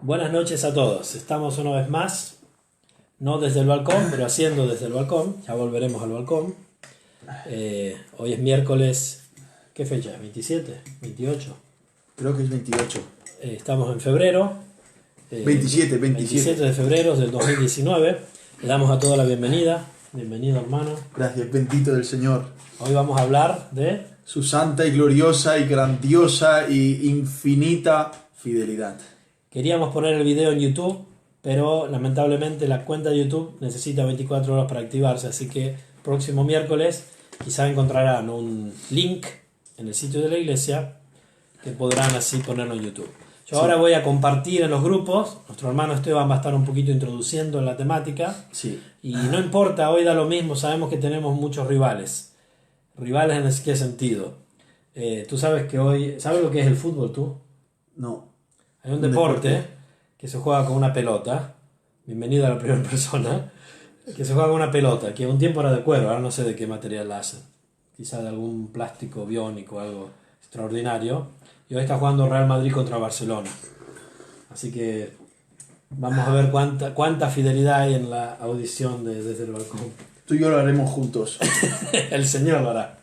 Buenas noches a todos. Estamos una vez más, no desde el balcón, pero haciendo desde el balcón. Ya volveremos al balcón. Hoy es miércoles, ¿qué fecha? ¿27? ¿28? Creo que es 28. Estamos en febrero. 27 de febrero del 2019. Le damos a todos la bienvenida. Bienvenido, hermano. Gracias, bendito del Señor. Hoy vamos a hablar de Su santa y gloriosa y grandiosa y infinita fidelidad. Queríamos poner el video en YouTube, pero lamentablemente la cuenta de YouTube necesita 24 horas para activarse, así que próximo miércoles quizá encontrarán un link en el sitio de la iglesia que podrán así ponerlo en YouTube. Yo ahora voy a compartir en los grupos. Nuestro hermano Esteban va a estar un poquito introduciendo en la temática. Sí. Y no importa, hoy da lo mismo, sabemos que tenemos muchos rivales. ¿Rivales en qué sentido? Tú sabes que hoy... ¿Sabes lo que es el fútbol tú? No. Hay un deporte que se juega con una pelota. Bienvenido a la primera persona. Que se juega con una pelota, que un tiempo era de cuero, ahora no sé de qué material la hacen. Quizá de algún plástico biónico, algo extraordinario. Y hoy está jugando Real Madrid contra Barcelona. Así que vamos a ver cuánta fidelidad hay en la audición desde el balcón. Tú y yo lo haremos juntos. El Señor lo hará.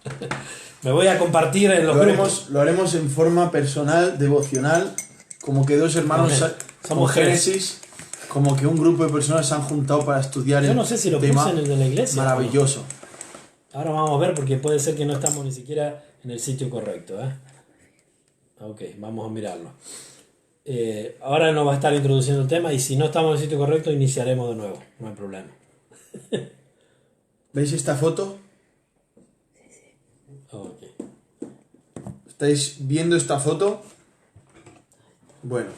Me voy a compartir en los grupos. Lo haremos en forma personal, devocional, como que dos hermanos Somos Génesis, como que un grupo de personas se han juntado para estudiar. Yo no sé si lo puse en el de la iglesia. Maravilloso. Ahora vamos a ver porque puede ser que no estamos ni siquiera en el sitio correcto. Ok, vamos a mirarlo. Ahora nos va a estar introduciendo el tema y si no estamos en el sitio correcto iniciaremos de nuevo, no hay problema. ¿Veis esta foto? Ok. ¿Estáis viendo esta foto? Bueno.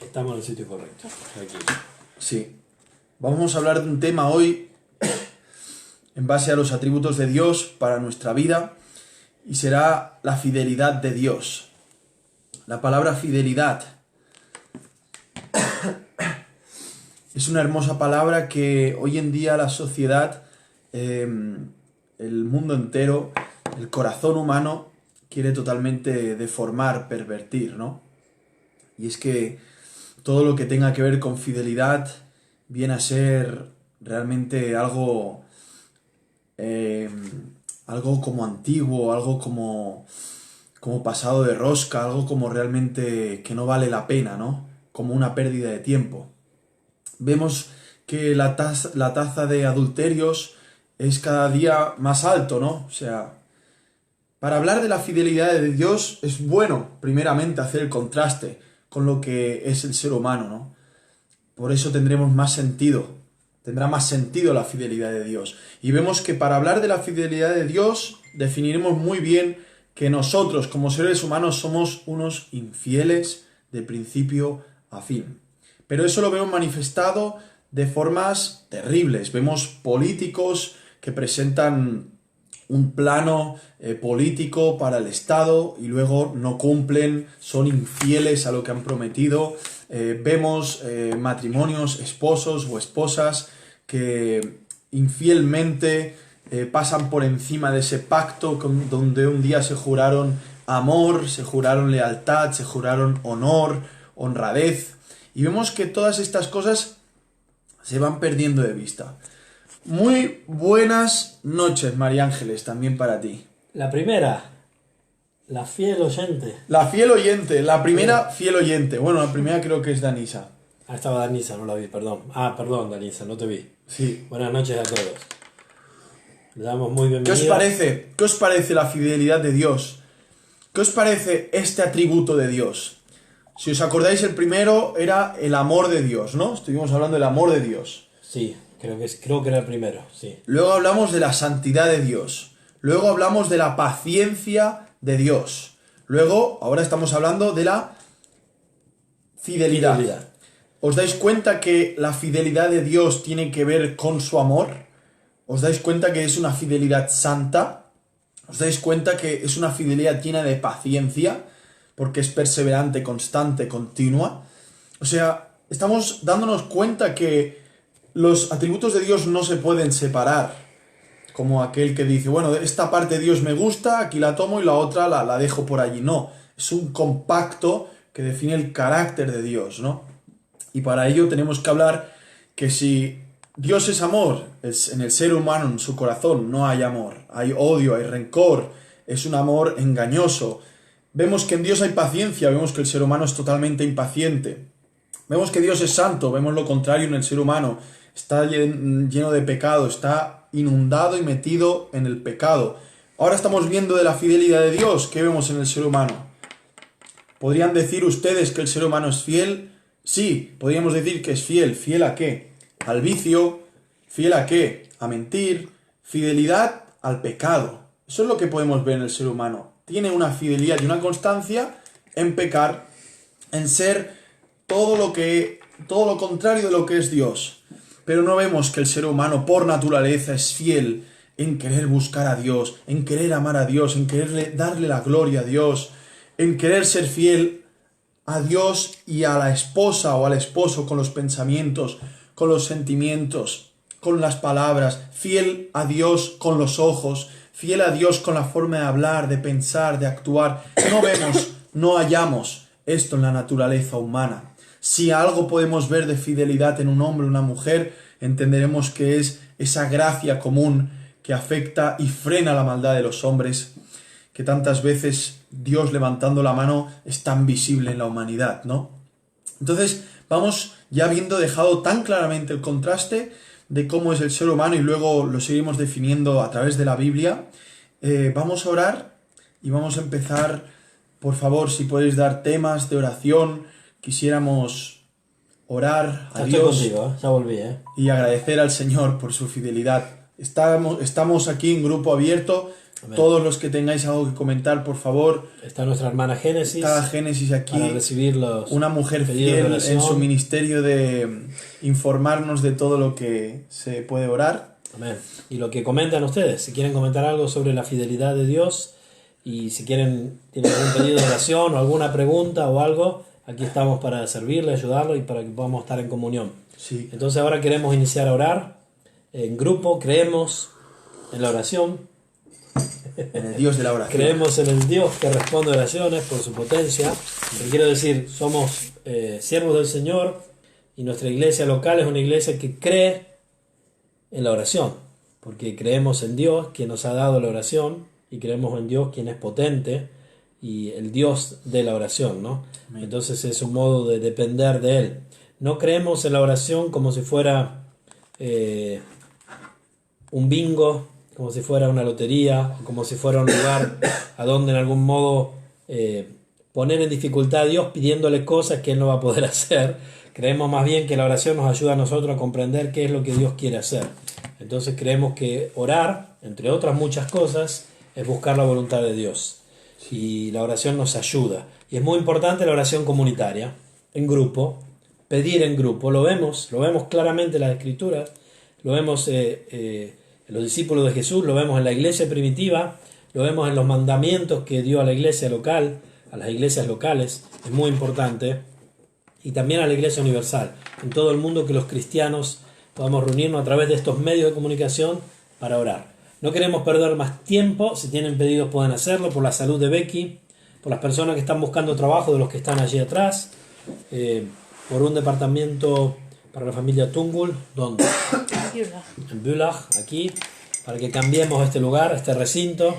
Estamos en el sitio correcto. Aquí. Sí. Vamos a hablar de un tema hoy en base a los atributos de Dios para nuestra vida y será la fidelidad de Dios. La palabra fidelidad es una hermosa palabra que hoy en día la sociedad, el mundo entero, el corazón humano quiere totalmente deformar, pervertir, ¿no? Y es que todo lo que tenga que ver con fidelidad viene a ser realmente algo como antiguo, algo como pasado de rosca, algo como realmente que no vale la pena, ¿no? Como una pérdida de tiempo. Vemos que la tasa de adulterios es cada día más alto, ¿no? O sea, para hablar de la fidelidad de Dios es bueno, primeramente, hacer el contraste con lo que es el ser humano, ¿no? Por eso tendremos más sentido, tendrá más sentido la fidelidad de Dios. Y vemos que para hablar de la fidelidad de Dios definiremos muy bien que nosotros como seres humanos somos unos infieles de principio a fin. Pero eso lo vemos manifestado de formas terribles. Vemos políticos que presentan un plano político para el Estado y luego no cumplen, son infieles a lo que han prometido. Vemos matrimonios, esposos o esposas que infielmente pasan por encima de ese pacto donde un día se juraron amor, se juraron lealtad, se juraron honor, honradez. Y vemos que todas estas cosas se van perdiendo de vista. Muy buenas noches, María Ángeles, también para ti. La primera, la fiel oyente. La fiel oyente, la primera fiel oyente. Bueno, la primera creo que es Danisa. Ah, estaba Danisa, no la vi, perdón. Perdón, Danisa, no te vi. Sí. Buenas noches a todos. Le damos muy bienvenido. ¿Qué os parece? ¿Qué os parece la fidelidad de Dios? ¿Qué os parece este atributo de Dios? Si os acordáis, el primero era el amor de Dios, ¿no? Estuvimos hablando del amor de Dios. Sí, creo que era el primero, sí. Luego hablamos de la santidad de Dios. Luego hablamos de la paciencia de Dios. Luego, ahora estamos hablando de la fidelidad. ¿Os dais cuenta que la fidelidad de Dios tiene que ver con su amor? ¿Os dais cuenta que es una fidelidad santa? ¿Os dais cuenta que es una fidelidad llena de paciencia? Porque es perseverante, constante, continua. O sea, estamos dándonos cuenta que los atributos de Dios no se pueden separar. Como aquel que dice, bueno, esta parte de Dios me gusta, aquí la tomo y la otra la dejo por allí. No, es un compacto que define el carácter de Dios, ¿no? Y para ello tenemos que hablar que si Dios es amor, en el ser humano, en su corazón, no hay amor. Hay odio, hay rencor, es un amor engañoso. Vemos que en Dios hay paciencia, vemos que el ser humano es totalmente impaciente. Vemos que Dios es santo, vemos lo contrario en el ser humano. Está lleno de pecado, está inundado y metido en el pecado. Ahora estamos viendo de la fidelidad de Dios. ¿Qué vemos en el ser humano? ¿Podrían decir ustedes que el ser humano es fiel? Sí, podríamos decir que es fiel. ¿Fiel a qué? Al vicio. ¿Fiel a qué? A mentir. Fidelidad al pecado. Eso es lo que podemos ver en el ser humano. Tiene una fidelidad y una constancia en pecar, en ser todo lo contrario de lo que es Dios. Pero no vemos que el ser humano por naturaleza es fiel en querer buscar a Dios, en querer amar a Dios, en querer darle la gloria a Dios, en querer ser fiel a Dios y a la esposa o al esposo con los pensamientos, con los sentimientos, con las palabras, fiel a Dios con los ojos, fiel a Dios con la forma de hablar, de pensar, de actuar. No vemos, no hallamos esto en la naturaleza humana. Si algo podemos ver de fidelidad en un hombre o una mujer, entenderemos que es esa gracia común que afecta y frena la maldad de los hombres, que tantas veces Dios levantando la mano es tan visible en la humanidad, ¿no? Entonces vamos ya habiendo dejado tan claramente el contraste de cómo es el ser humano y luego lo seguimos definiendo a través de la Biblia. Vamos a orar y vamos a empezar. Por favor, si podéis dar temas de oración, quisiéramos orar a Dios. Estoy contigo, ya volví, y agradecer al Señor por su fidelidad. Estamos aquí en grupo abierto. Amén. Todos los que tengáis algo que comentar, por favor. Está nuestra hermana Génesis. Está Génesis aquí. Para recibir una mujer fiel en su ministerio de informarnos de todo lo que se puede orar. Amén. Y lo que comentan ustedes, si quieren comentar algo sobre la fidelidad de Dios y si tienen algún pedido de oración o alguna pregunta o algo, aquí estamos para servirle, ayudarlo y para que podamos estar en comunión. Sí. Entonces ahora queremos iniciar a orar en grupo, creemos en la oración. En el Dios de la oración. Creemos en el Dios que responde oraciones por su potencia. Pero quiero decir, somos siervos del Señor y nuestra iglesia local es una iglesia que cree en la oración, porque creemos en Dios quien nos ha dado la oración y creemos en Dios quien es potente y el Dios de la oración, ¿no? Amén. Entonces es un modo de depender de Él. No creemos en la oración como si fuera un bingo, como si fuera una lotería, o como si fuera un lugar a donde en algún modo poner en dificultad a Dios pidiéndole cosas que Él no va a poder hacer. Creemos más bien que la oración nos ayuda a nosotros a comprender qué es lo que Dios quiere hacer. Entonces creemos que orar, entre otras muchas cosas, es buscar la voluntad de Dios. Y la oración nos ayuda. Y es muy importante la oración comunitaria, en grupo, pedir en grupo. Lo vemos claramente en las Escrituras, lo vemos en los discípulos de Jesús, lo vemos en la iglesia primitiva, lo vemos en los mandamientos que dio a la iglesia local, a las iglesias locales, es muy importante, y también a la iglesia universal, en todo el mundo, que los cristianos podamos reunirnos a través de estos medios de comunicación para orar. No queremos perder más tiempo, si tienen pedidos pueden hacerlo, por la salud de Becky, por las personas que están buscando trabajo, de los que están allí atrás, por un departamento para la familia Tungul, ¿dónde? En Bülach, aquí, para que cambiemos este lugar, este recinto.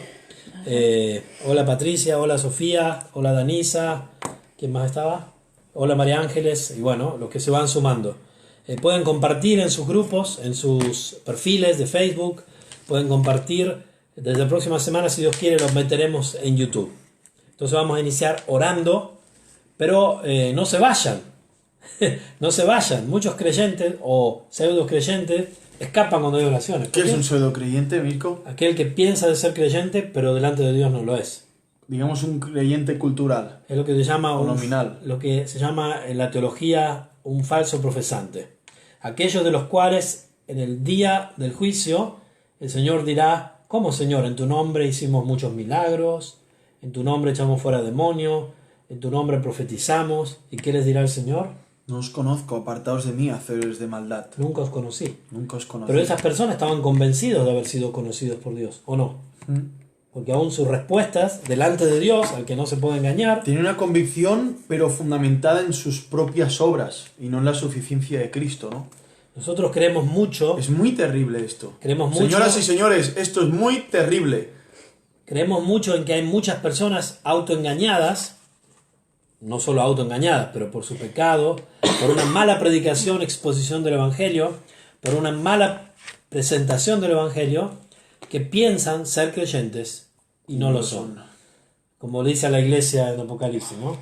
Hola Patricia, hola Sofía, hola Danisa, ¿quién más estaba? Hola María Ángeles, y bueno, los que se van sumando. Pueden compartir en sus grupos, en sus perfiles de Facebook, pueden compartir. Desde la próxima semana, si Dios quiere, los meteremos en YouTube. Entonces vamos a iniciar orando, pero no se vayan. No se vayan. Muchos creyentes o pseudo creyentes escapan cuando hay oraciones. ¿Qué es un pseudo creyente, Mirko? Aquel que piensa de ser creyente, pero delante de Dios no lo es. Digamos un creyente cultural. Es lo que se llama nominal. Lo que se llama en la teología un falso profesante. Aquellos de los cuales en el día del juicio el Señor dirá: ¿cómo, Señor? En tu nombre hicimos muchos milagros, en tu nombre echamos fuera demonios, en tu nombre profetizamos. ¿Y qué les dirá el Señor? No os conozco, apartaos de mí, hacedores de maldad. Nunca os conocí. Nunca os conocí. Pero esas personas estaban convencidos de haber sido conocidos por Dios, ¿o no? porque aún sus respuestas delante de Dios, al que no se puede engañar, Tiene una convicción, pero fundamentada en sus propias obras y no en la suficiencia de Cristo, ¿no? nosotros creemos mucho, Es muy terrible esto. Creemos mucho. Señoras y señores, esto es muy terrible. creemos mucho en que hay muchas personas autoengañadas, no solo autoengañadas, pero por su pecado, por una mala predicación, exposición del Evangelio, por una mala presentación del Evangelio, que piensan ser creyentes y no lo son. Como dice a la iglesia en Apocalipsis, ¿no?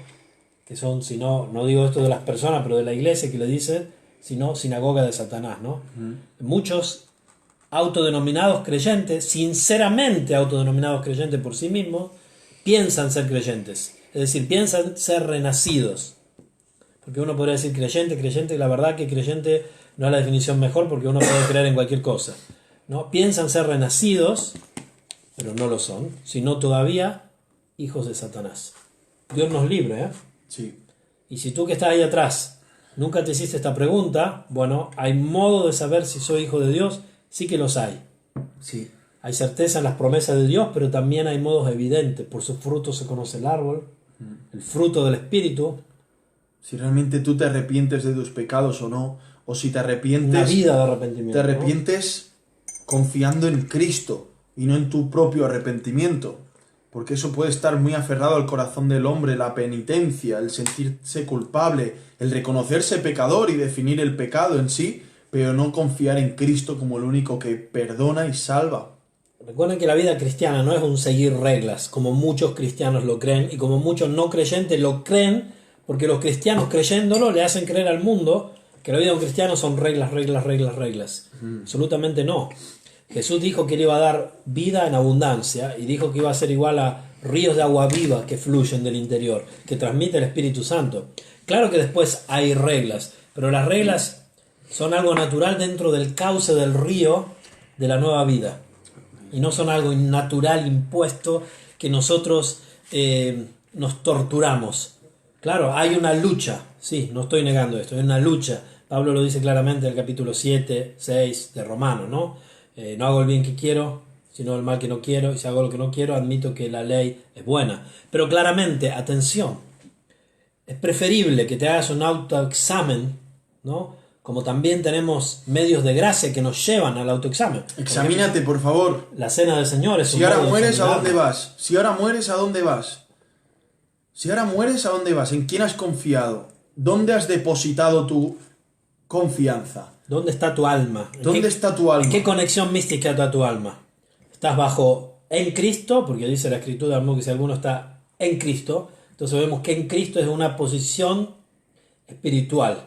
Que son, si no, no digo esto de las personas, pero de la iglesia que le dice, sino sinagoga de Satanás, ¿no? Muchos autodenominados creyentes, sinceramente autodenominados creyentes por sí mismos, piensan ser creyentes. Es decir, piensan ser renacidos. Porque uno podría decir creyente, y la verdad que creyente no es la definición mejor porque uno puede creer en cualquier cosa, ¿no? Piensan ser renacidos, pero no lo son, sino todavía hijos de Satanás. Dios nos libre, ¿eh? Sí. Y si tú que estás ahí atrás nunca te hiciste esta pregunta, bueno, hay modo de saber si soy hijo de Dios, sí que los hay. Sí. Hay certeza en las promesas de Dios, pero también hay modos evidentes. Por sus frutos se conoce el árbol, el fruto del Espíritu, Si realmente tú te arrepientes de tus pecados o no, o si te arrepientes, una vida de arrepentimiento. te arrepientes confiando en Cristo y no en tu propio arrepentimiento. Porque eso puede estar muy aferrado al corazón del hombre, la penitencia, el sentirse culpable, el reconocerse pecador y definir el pecado en sí, pero no confiar en Cristo como el único que perdona y salva. Recuerden que la vida cristiana no es un seguir reglas, como muchos cristianos lo creen, y como muchos no creyentes lo creen, porque los cristianos creyéndolo le hacen creer al mundo que la vida de un cristiano son reglas. Absolutamente no. Jesús dijo que le iba a dar vida en abundancia y dijo que iba a ser igual a ríos de agua viva que fluyen del interior, que transmite el Espíritu Santo. Claro que después hay reglas, pero las reglas son algo natural dentro del cauce del río de la nueva vida. Y no son algo innatural, impuesto, que nosotros nos torturamos. Claro, hay una lucha, sí, no estoy negando esto, hay una lucha. Pablo lo dice claramente en el capítulo 7, 6 de Romanos, ¿no? No hago el bien que quiero, sino el mal que no quiero, y si hago lo que no quiero, admito que la ley es buena. Pero claramente, atención, es preferible que te hagas un autoexamen, ¿no? Como también tenemos medios de gracia que nos llevan al autoexamen. Examínate, por favor. La cena del Señor es un Si ahora modo de mueres, ¿a examinarnos. dónde vas? Si ahora mueres, ¿a dónde vas? Si ahora mueres, ¿a dónde vas? ¿En quién has confiado? ¿Dónde has depositado tu confianza? ¿Dónde está tu alma? ¿Dónde está tu alma? ¿En qué conexión mística está tu alma? ¿Estás bajo en Cristo? Porque dice la Escritura que si alguno está en Cristo, entonces vemos que en Cristo es una posición espiritual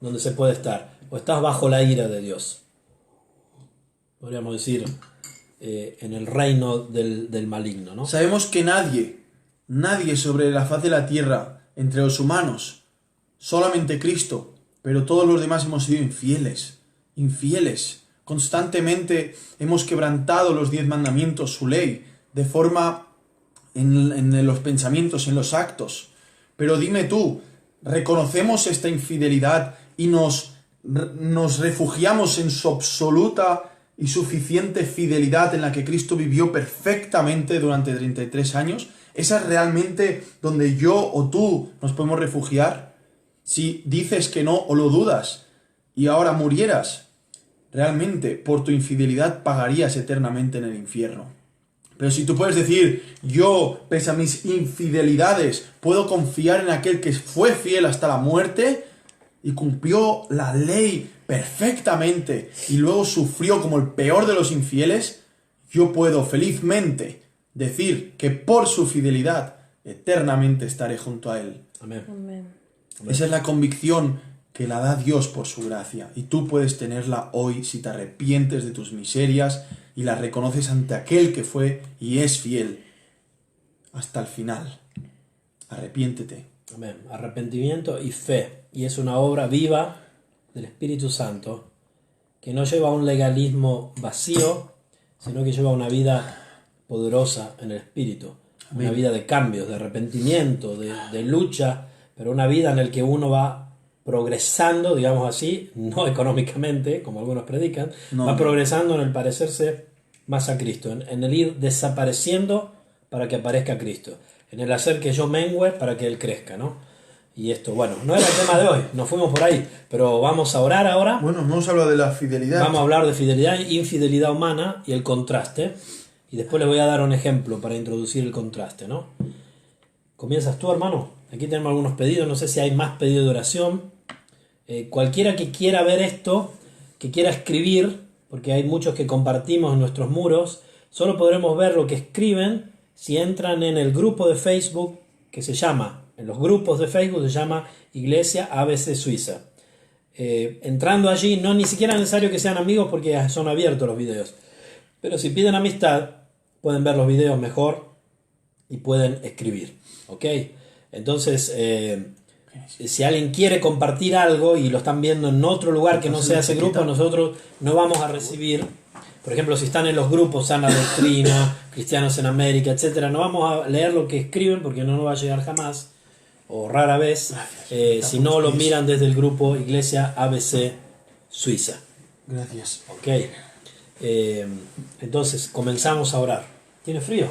donde se puede estar. O estás bajo la ira de Dios. Podríamos decir en el reino del maligno, ¿no? Sabemos que nadie sobre la faz de la tierra, entre los humanos, solamente Cristo, pero todos los demás hemos sido infieles. Constantemente hemos quebrantado los 10 mandamientos, su ley, de forma en los pensamientos, en los actos. Pero dime tú, ¿reconocemos esta infidelidad y nos refugiamos en su absoluta y suficiente fidelidad en la que Cristo vivió perfectamente durante 33 años? ¿Esa es realmente donde yo o tú nos podemos refugiar? Si dices que no o lo dudas y ahora murieras, realmente por tu infidelidad pagarías eternamente en el infierno. Pero si tú puedes decir, yo, pese a mis infidelidades, puedo confiar en aquel que fue fiel hasta la muerte y cumplió la ley perfectamente y luego sufrió como el peor de los infieles, yo puedo felizmente decir que por su fidelidad eternamente estaré junto a él. Amén. Amén. Esa es la convicción que la da Dios por su gracia y tú puedes tenerla hoy si te arrepientes de tus miserias y las reconoces ante aquel que fue y es fiel hasta el final. Arrepiéntete. Amén. Arrepentimiento y fe. Y es una obra viva del Espíritu Santo que no lleva a un legalismo vacío, sino que lleva a una vida poderosa en el Espíritu. Amén. Una vida de cambios, de arrepentimiento, de lucha, pero una vida en la que uno va progresando, digamos así, no económicamente, como algunos predican, No, va no. progresando en el parecerse más a Cristo, en el ir desapareciendo para que aparezca Cristo, en el hacer que yo mengüe para que Él crezca, ¿no? Y esto, bueno, no era el tema de hoy, nos fuimos por ahí, pero vamos a orar ahora. Bueno, hemos hablado de la fidelidad. Vamos a hablar de fidelidad e infidelidad humana y el contraste. Y después les voy a dar un ejemplo para introducir el contraste, ¿no? ¿Comienzas tú, hermano? Aquí tenemos algunos pedidos, no sé si hay más pedidos de oración. Cualquiera que quiera ver esto, que quiera escribir, porque hay muchos que compartimos en nuestros muros, solo podremos ver lo que escriben si entran en el grupo de Facebook que se llama, en los grupos de Facebook se llama Iglesia ABC Suiza. Entrando allí, no ni siquiera es necesario que sean amigos porque son abiertos los videos. Pero si piden amistad, pueden ver los videos mejor y pueden escribir. ¿Ok? Entonces, si alguien quiere compartir algo y lo están viendo en otro lugar que no sea ese grupo, nosotros no vamos a recibir. Por ejemplo, si están en los grupos Sana Doctrina, Cristianos en América, etc., no vamos a leer lo que escriben porque no nos va a llegar jamás, o rara vez, si no lo miran desde el grupo Iglesia ABC Suiza. Gracias. Ok. Entonces, comenzamos a orar. ¿Tiene frío?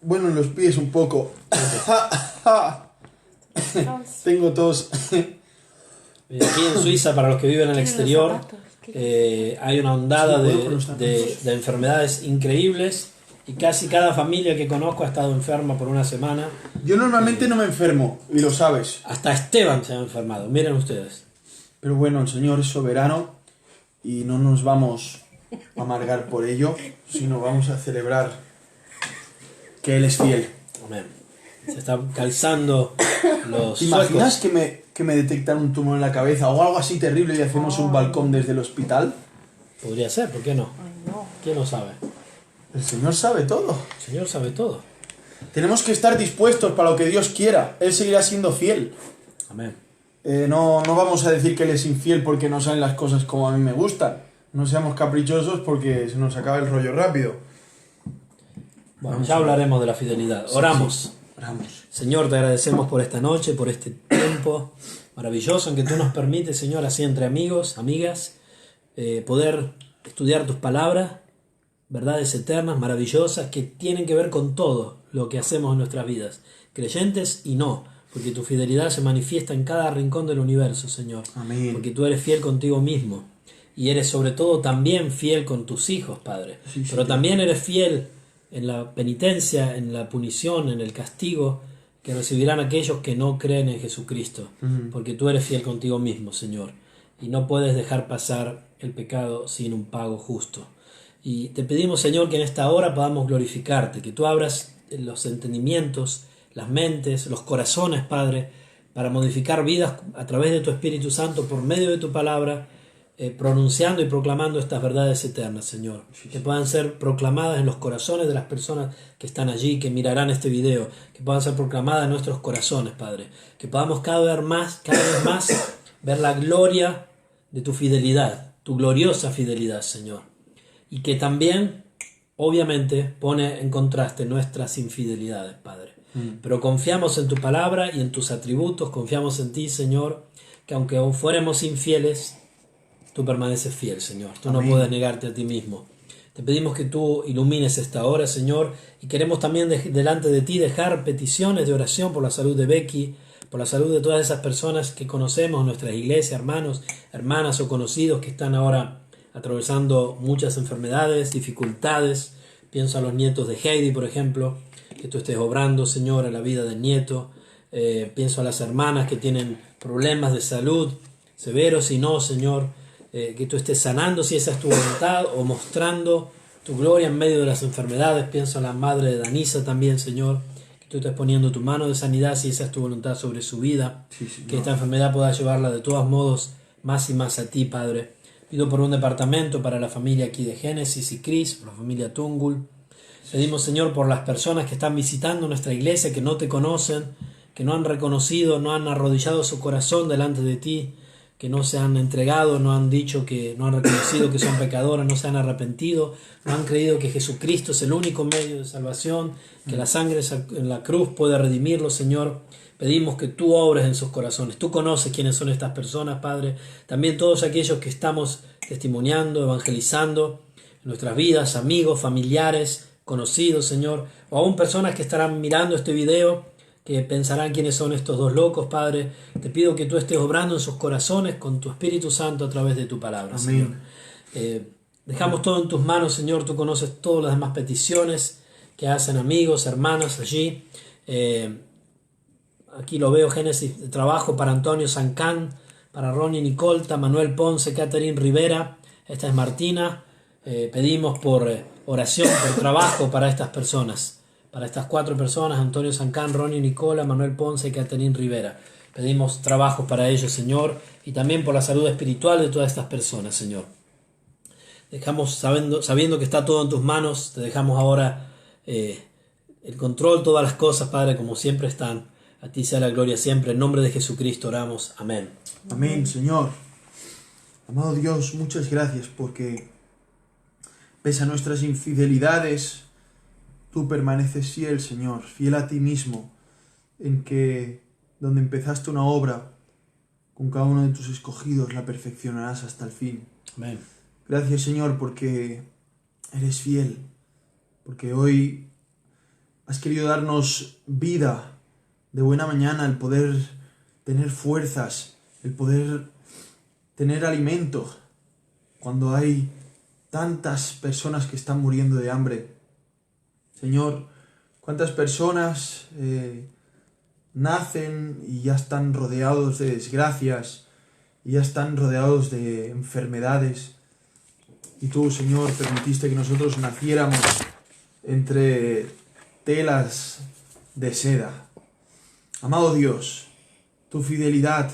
Bueno, en los pies un poco. Tengo tos. Aquí en Suiza, para los que viven en el exterior, hay una ondada de enfermedades increíbles y casi cada familia que conozco ha estado enferma por una semana. Yo normalmente no me enfermo, y lo sabes. Hasta Esteban se ha enfermado, miren ustedes. Pero bueno, el Señor es soberano y no nos vamos a amargar por ello, sino vamos a celebrar que Él es fiel. Amén. Se están calzando los ¿Te imaginas suecos. que me detectan un tumor en la cabeza o algo así terrible y hacemos un balcón desde el hospital? Podría ser, ¿por qué no? ¿Quién lo sabe? El Señor sabe todo. El Señor sabe todo. Tenemos que estar dispuestos para lo que Dios quiera. Él seguirá siendo fiel. Amén. No vamos a decir que Él es infiel porque no salen las cosas como a mí me gustan. No seamos caprichosos porque se nos acaba el rollo rápido. Bueno, ya hablaremos de la fidelidad. Oramos. Sí. Oramos. Señor, te agradecemos por esta noche, por este tiempo maravilloso en que tú nos permites, Señor, así entre amigos, amigas, poder estudiar tus palabras, verdades eternas, maravillosas, que tienen que ver con todo lo que hacemos en nuestras vidas, creyentes y no, porque tu fidelidad se manifiesta en cada rincón del universo, Señor. Amén. Porque tú eres fiel contigo mismo y eres sobre todo también fiel con tus hijos, Padre. Sí, pero sí. también eres fiel en la penitencia, en la punición, en el castigo que recibirán aquellos que no creen en Jesucristo, porque tú eres fiel contigo mismo, Señor, y no puedes dejar pasar el pecado sin un pago justo. Y te pedimos, Señor, que en esta hora podamos glorificarte, que tú abras los entendimientos, las mentes, los corazones, Padre, para modificar vidas a través de tu Espíritu Santo por medio de tu palabra, pronunciando y proclamando estas verdades eternas, Señor, que puedan ser proclamadas en los corazones de las personas que están allí, que mirarán este video, que puedan ser proclamadas en nuestros corazones, Padre, que podamos cada vez más ver la gloria de tu fidelidad, tu gloriosa fidelidad, Señor, y que también, obviamente, pone en contraste nuestras infidelidades, Padre. Pero confiamos en tu palabra y en tus atributos, confiamos en ti, Señor, que aunque aún fuéramos infieles, tú permaneces fiel, Señor. Tú Amén. No puedes negarte a ti mismo. Te pedimos que tú ilumines esta hora, Señor, y queremos también delante de ti dejar peticiones de oración por la salud de Becky, por la salud de todas esas personas que conocemos en nuestras iglesias, hermanos, hermanas o conocidos que están ahora atravesando muchas enfermedades, dificultades. Pienso a los nietos de Heidi, por ejemplo, que tú estés obrando, Señor, en la vida del nieto. Pienso a las hermanas que tienen problemas de salud severos y no, Señor, que tú estés sanando si esa es tu voluntad o mostrando tu gloria en medio de las enfermedades. Pienso a la madre de Danisa también, Señor, que tú estés poniendo tu mano de sanidad si esa es tu voluntad sobre su vida, que esta enfermedad pueda llevarla de todos modos más y más a ti, Padre. Pido por un departamento para la familia aquí de Génesis y Cris, por la familia Tungul. Pedimos, Señor, por las personas que están visitando nuestra iglesia, que no te conocen, que no han reconocido, no han arrodillado su corazón delante de ti, que no se han entregado, no han dicho que no han reconocido que son pecadores, no se han arrepentido, no han creído que Jesucristo es el único medio de salvación, que la sangre en la cruz puede redimirlos, Señor. Pedimos que tú obres en sus corazones. Tú conoces quiénes son estas personas, Padre. También todos aquellos que estamos testimoniando, evangelizando. en nuestras vidas, amigos, familiares, conocidos, Señor, o aún personas que estarán mirando este video, que pensarán quiénes son estos dos locos, Padre. Te pido que tú estés obrando en sus corazones con tu Espíritu Santo a través de tu palabra, Amén. Señor. Dejamos todo en tus manos, Señor. Tú conoces todas las demás peticiones que hacen amigos, hermanos allí. Aquí lo veo, Génesis de trabajo para Antonio Sancán, para Ronnie Nicolta, Manuel Ponce, Catherine Rivera. Esta es Martina. Pedimos por oración, por trabajo para estas personas, para estas 4 personas: Antonio Sancán, Ronnie Nicola, Manuel Ponce y Catherine Rivera. Pedimos trabajo para ellos, Señor, y también por la salud espiritual de todas estas personas, Señor. Dejamos, sabiendo que está todo en tus manos, te dejamos ahora el control, todas las cosas, Padre, como siempre están. A ti sea la gloria siempre. En nombre de Jesucristo oramos. Amén. Amén, Señor. Amado Dios, muchas gracias porque pese a nuestras infidelidades, tú permaneces fiel, Señor, fiel a ti mismo, en que donde empezaste una obra, con cada uno de tus escogidos la perfeccionarás hasta el fin. Amén. Gracias, Señor, porque eres fiel, porque hoy has querido darnos vida de buena mañana, el poder tener fuerzas, el poder tener alimento, cuando hay tantas personas que están muriendo de hambre. Señor, cuántas personas nacen y ya están rodeados de desgracias, y ya están rodeados de enfermedades, y tú, Señor, permitiste que nosotros naciéramos entre telas de seda. Amado Dios, tu fidelidad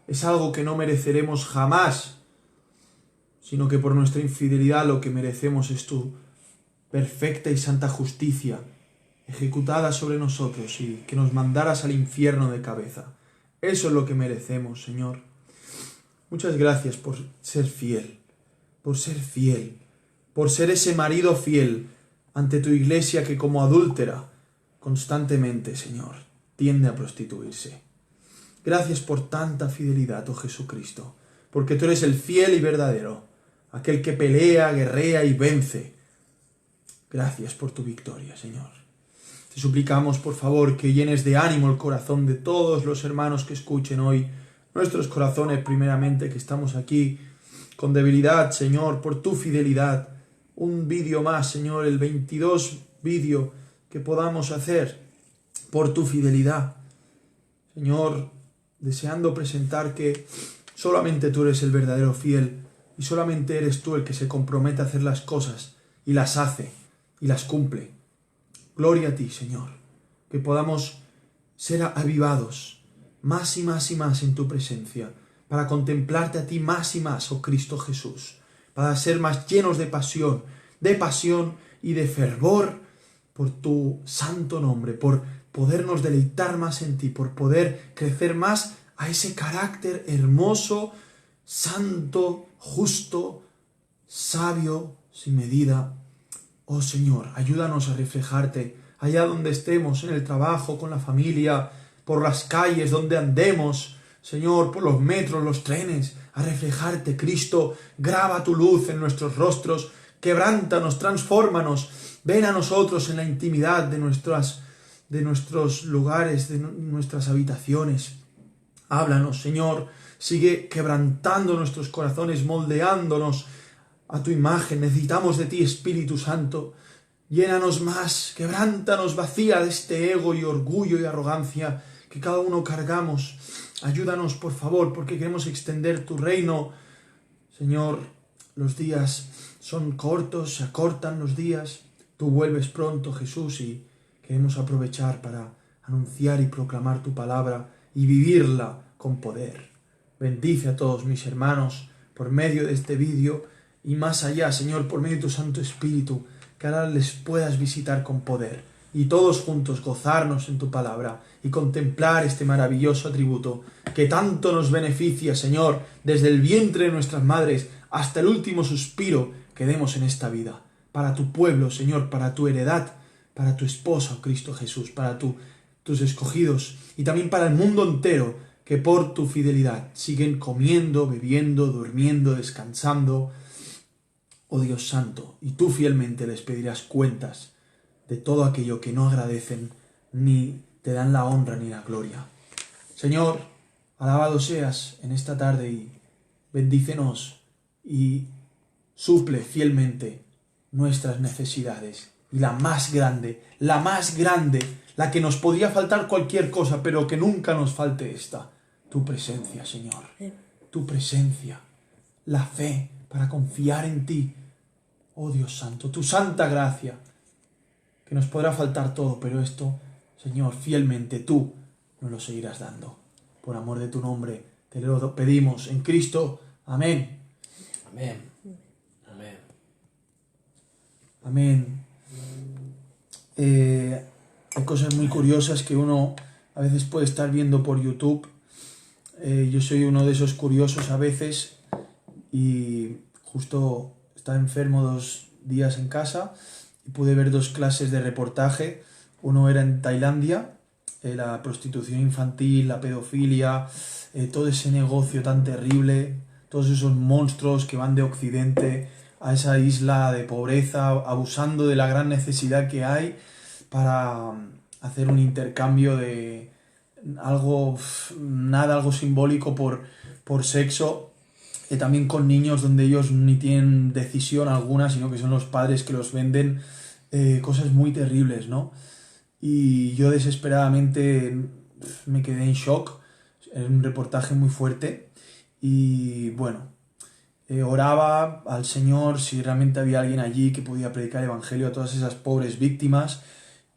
es algo que no mereceremos jamás, sino que por nuestra infidelidad lo que merecemos es tu perfecta y santa justicia ejecutada sobre nosotros, y que nos mandaras al infierno de cabeza. Eso es lo que merecemos, Señor. Muchas gracias por ser fiel, por ser ese marido fiel ante tu iglesia que como adúltera constantemente, Señor, tiende a prostituirse. Gracias por tanta fidelidad, oh Jesucristo, porque tú eres el fiel y verdadero, aquel que pelea, guerrea y vence. Gracias por tu victoria, Señor. Te suplicamos, por favor, que llenes de ánimo el corazón de todos los hermanos que escuchen hoy, nuestros corazones primeramente, que estamos aquí con debilidad, Señor, por tu fidelidad. Un vídeo más, Señor, el 22 vídeo que podamos hacer por tu fidelidad. Señor, deseando presentar que solamente tú eres el verdadero fiel, y solamente eres tú el que se compromete a hacer las cosas y las hace y las cumple. Gloria a ti, Señor, que podamos ser avivados más y más y más en tu presencia, para contemplarte a ti más y más, oh Cristo Jesús, para ser más llenos de pasión y de fervor por tu santo nombre, por podernos deleitar más en ti, por poder crecer más a ese carácter hermoso, santo, justo, sabio, sin medida. Oh Señor, ayúdanos a reflejarte allá donde estemos, en el trabajo, con la familia, por las calles donde andemos, Señor, por los metros, los trenes, a reflejarte, Cristo. Graba tu luz en nuestros rostros, quebrántanos, transfórmanos, ven a nosotros en la intimidad de nuestros lugares, de nuestras habitaciones. Háblanos, Señor, sigue quebrantando nuestros corazones, moldeándonos a tu imagen. Necesitamos de ti, Espíritu Santo. Llénanos más, quebrántanos, vacía de este ego y orgullo y arrogancia que cada uno cargamos. Ayúdanos, por favor, porque queremos extender tu reino. Señor, los días son cortos, se acortan los días. Tú vuelves pronto, Jesús, y queremos aprovechar para anunciar y proclamar tu palabra y vivirla con poder. Bendice a todos mis hermanos por medio de este vídeo, y más allá, Señor, por medio de tu Santo Espíritu, que ahora les puedas visitar con poder, y todos juntos gozarnos en tu palabra y contemplar este maravilloso atributo que tanto nos beneficia, Señor, desde el vientre de nuestras madres hasta el último suspiro que demos en esta vida, para tu pueblo, Señor, para tu heredad, para tu esposa, Cristo Jesús, para tus escogidos, y también para el mundo entero, que por tu fidelidad siguen comiendo, bebiendo, durmiendo, descansando. oh Dios santo, y tú fielmente les pedirás cuentas de todo aquello que no agradecen ni te dan la honra ni la gloria. Señor, alabado seas en esta tarde y bendícenos y suple fielmente nuestras necesidades. Y la más grande, la que nos podría faltar cualquier cosa, pero que nunca nos falte esta, tu presencia, Señor. Tu presencia, la fe para confiar en ti, oh Dios santo, tu santa gracia, que nos podrá faltar todo, pero esto, Señor, fielmente tú nos lo seguirás dando. Por amor de tu nombre, te lo pedimos en Cristo. Amén. Amén. Amén. Amén. Hay cosas muy curiosas que uno a veces puede estar viendo por YouTube. Yo soy uno de esos curiosos a veces y justo estaba enfermo 2 días en casa y pude ver 2 clases de reportaje. Uno era en Tailandia, la prostitución infantil, la pedofilia, todo ese negocio tan terrible, todos esos monstruos que van de Occidente a esa isla de pobreza, abusando de la gran necesidad que hay para hacer un intercambio de algo simbólico por sexo, también con niños donde ellos ni tienen decisión alguna, sino que son los padres que los venden, cosas muy terribles, ¿no? Y yo desesperadamente me quedé en shock, es un reportaje muy fuerte y bueno, oraba al Señor si realmente había alguien allí que podía predicar el evangelio a todas esas pobres víctimas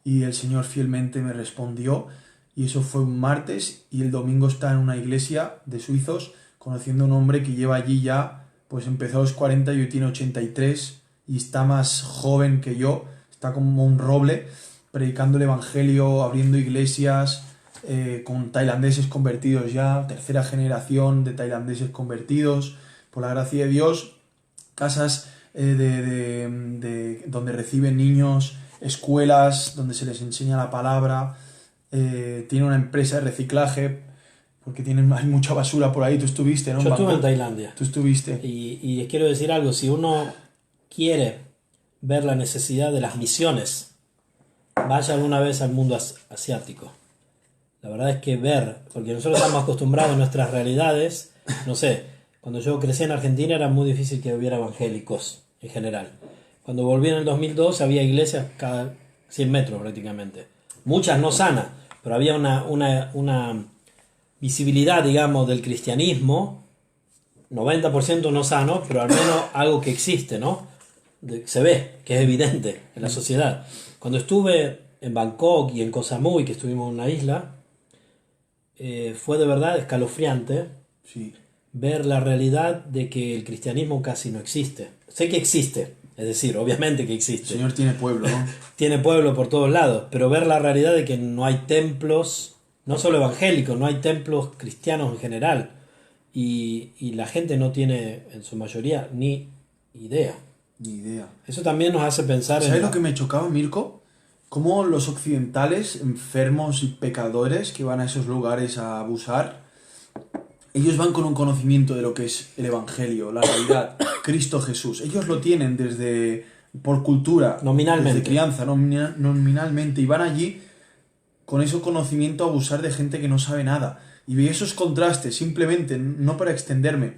y el Señor fielmente me respondió y eso fue un martes y el domingo está en una iglesia de suizos conociendo a un hombre que lleva allí ya, pues empezó a los 40 y hoy tiene 83 y está más joven que yo, está como un roble predicando el evangelio, abriendo iglesias, con tailandeses convertidos ya, 3ª generación de tailandeses convertidos, por la gracia de Dios, casas donde reciben niños, escuelas donde se les enseña la palabra, tiene una empresa de reciclaje, porque hay mucha basura por ahí, tú estuviste, ¿no? Yo estuve en Tailandia. Tú estuviste. Y les quiero decir algo, si uno quiere ver la necesidad de las misiones, vaya alguna vez al mundo asiático. La verdad es que porque nosotros estamos acostumbrados a nuestras realidades, no sé, cuando yo crecí en Argentina era muy difícil que hubiera evangélicos en general. Cuando volví en el 2002 había iglesias cada 100 metros prácticamente. Muchas no sanas, pero había una visibilidad, digamos, del cristianismo, 90% no sano, pero al menos algo que existe, ¿no? Se ve, que es evidente en la sociedad. Cuando estuve en Bangkok y en Koh Samui, que estuvimos en una isla, fue de verdad escalofriante ver la realidad de que el cristianismo casi no existe. Sé que existe, es decir, obviamente que existe. El Señor tiene pueblo, ¿no? Tiene pueblo por todos lados, pero ver la realidad de que no hay templos, no solo evangélicos, no hay templos cristianos en general, y la gente no tiene, en su mayoría, ni idea. Ni idea. Eso también nos hace pensar ¿Sabes lo que me chocaba, Mirko? Cómo los occidentales, enfermos y pecadores que van a esos lugares a abusar, ellos van con un conocimiento de lo que es el evangelio, la realidad, Cristo Jesús. Ellos lo tienen por cultura, nominalmente, desde crianza, nominalmente, y van allí con ese conocimiento a abusar de gente que no sabe nada. Y veía esos contrastes, simplemente, no para extenderme.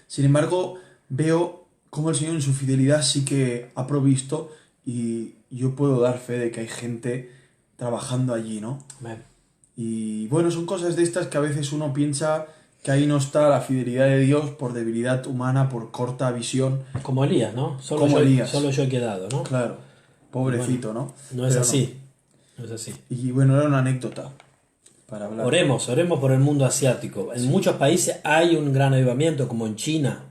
Sin embargo, veo cómo el Señor en su fidelidad sí que ha provisto y yo puedo dar fe de que hay gente trabajando allí, ¿no? Amén. Y bueno, son cosas de estas que a veces uno piensa que ahí no está la fidelidad de Dios por debilidad humana, por corta visión. Como Elías, ¿no? Solo yo he quedado, ¿no? Claro, pobrecito, bueno, ¿no? No es así. No es así. Y bueno, era una anécdota para hablar. Oremos por el mundo asiático. En muchos países hay un gran avivamiento, como en China,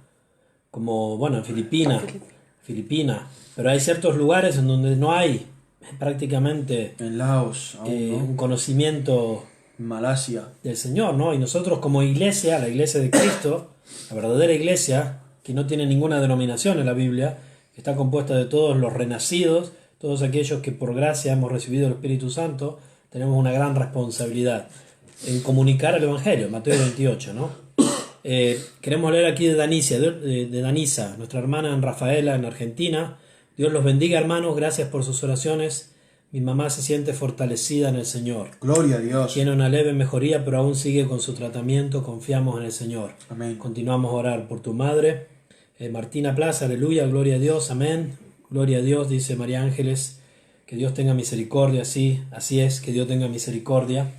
como, bueno, en Filipinas. Pero hay ciertos lugares en donde no hay prácticamente en Laos, aún, ¿no? un conocimiento en Malasia del Señor, ¿no? Y nosotros como iglesia, la iglesia de Cristo, la verdadera iglesia, que no tiene ninguna denominación en la Biblia, que está compuesta de todos los renacidos, todos aquellos que por gracia hemos recibido el Espíritu Santo, tenemos una gran responsabilidad en comunicar el Evangelio, Mateo 28, ¿no? Queremos leer aquí de Danisa, de Danisa, nuestra hermana en Rafaela, en Argentina. Dios los bendiga, hermanos, gracias por sus oraciones. Mi mamá se siente fortalecida en el Señor. Gloria a Dios. Tiene una leve mejoría, pero aún sigue con su tratamiento. Confiamos en el Señor. Amén. Continuamos a orar por tu madre. Martina Plaza, aleluya, gloria a Dios, amén. Gloria a Dios, dice María Ángeles. Que Dios tenga misericordia, sí, así es, que Dios tenga misericordia.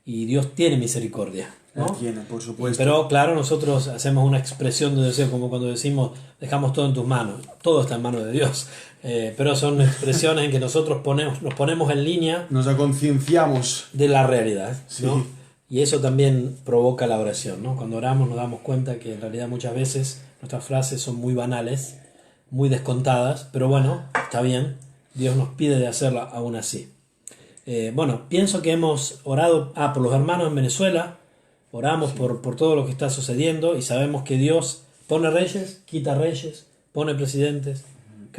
Y Dios tiene misericordia, ¿no? La tiene, por supuesto. Pero claro, nosotros hacemos una expresión de deseo, como cuando decimos, dejamos todo en tus manos. Todo está en manos de Dios. Pero son expresiones en que nosotros nos ponemos en línea. Nos concienciamos De la realidad, ¿no? Sí. Y eso también provoca la oración, ¿no? Cuando oramos nos damos cuenta que en realidad muchas veces nuestras frases son muy banales, muy descontadas, pero bueno, está bien. Dios nos pide de hacerla aún así. Bueno, pienso que hemos orado por los hermanos en Venezuela, oramos por todo lo que está sucediendo y sabemos que Dios pone reyes, quita reyes, pone presidentes,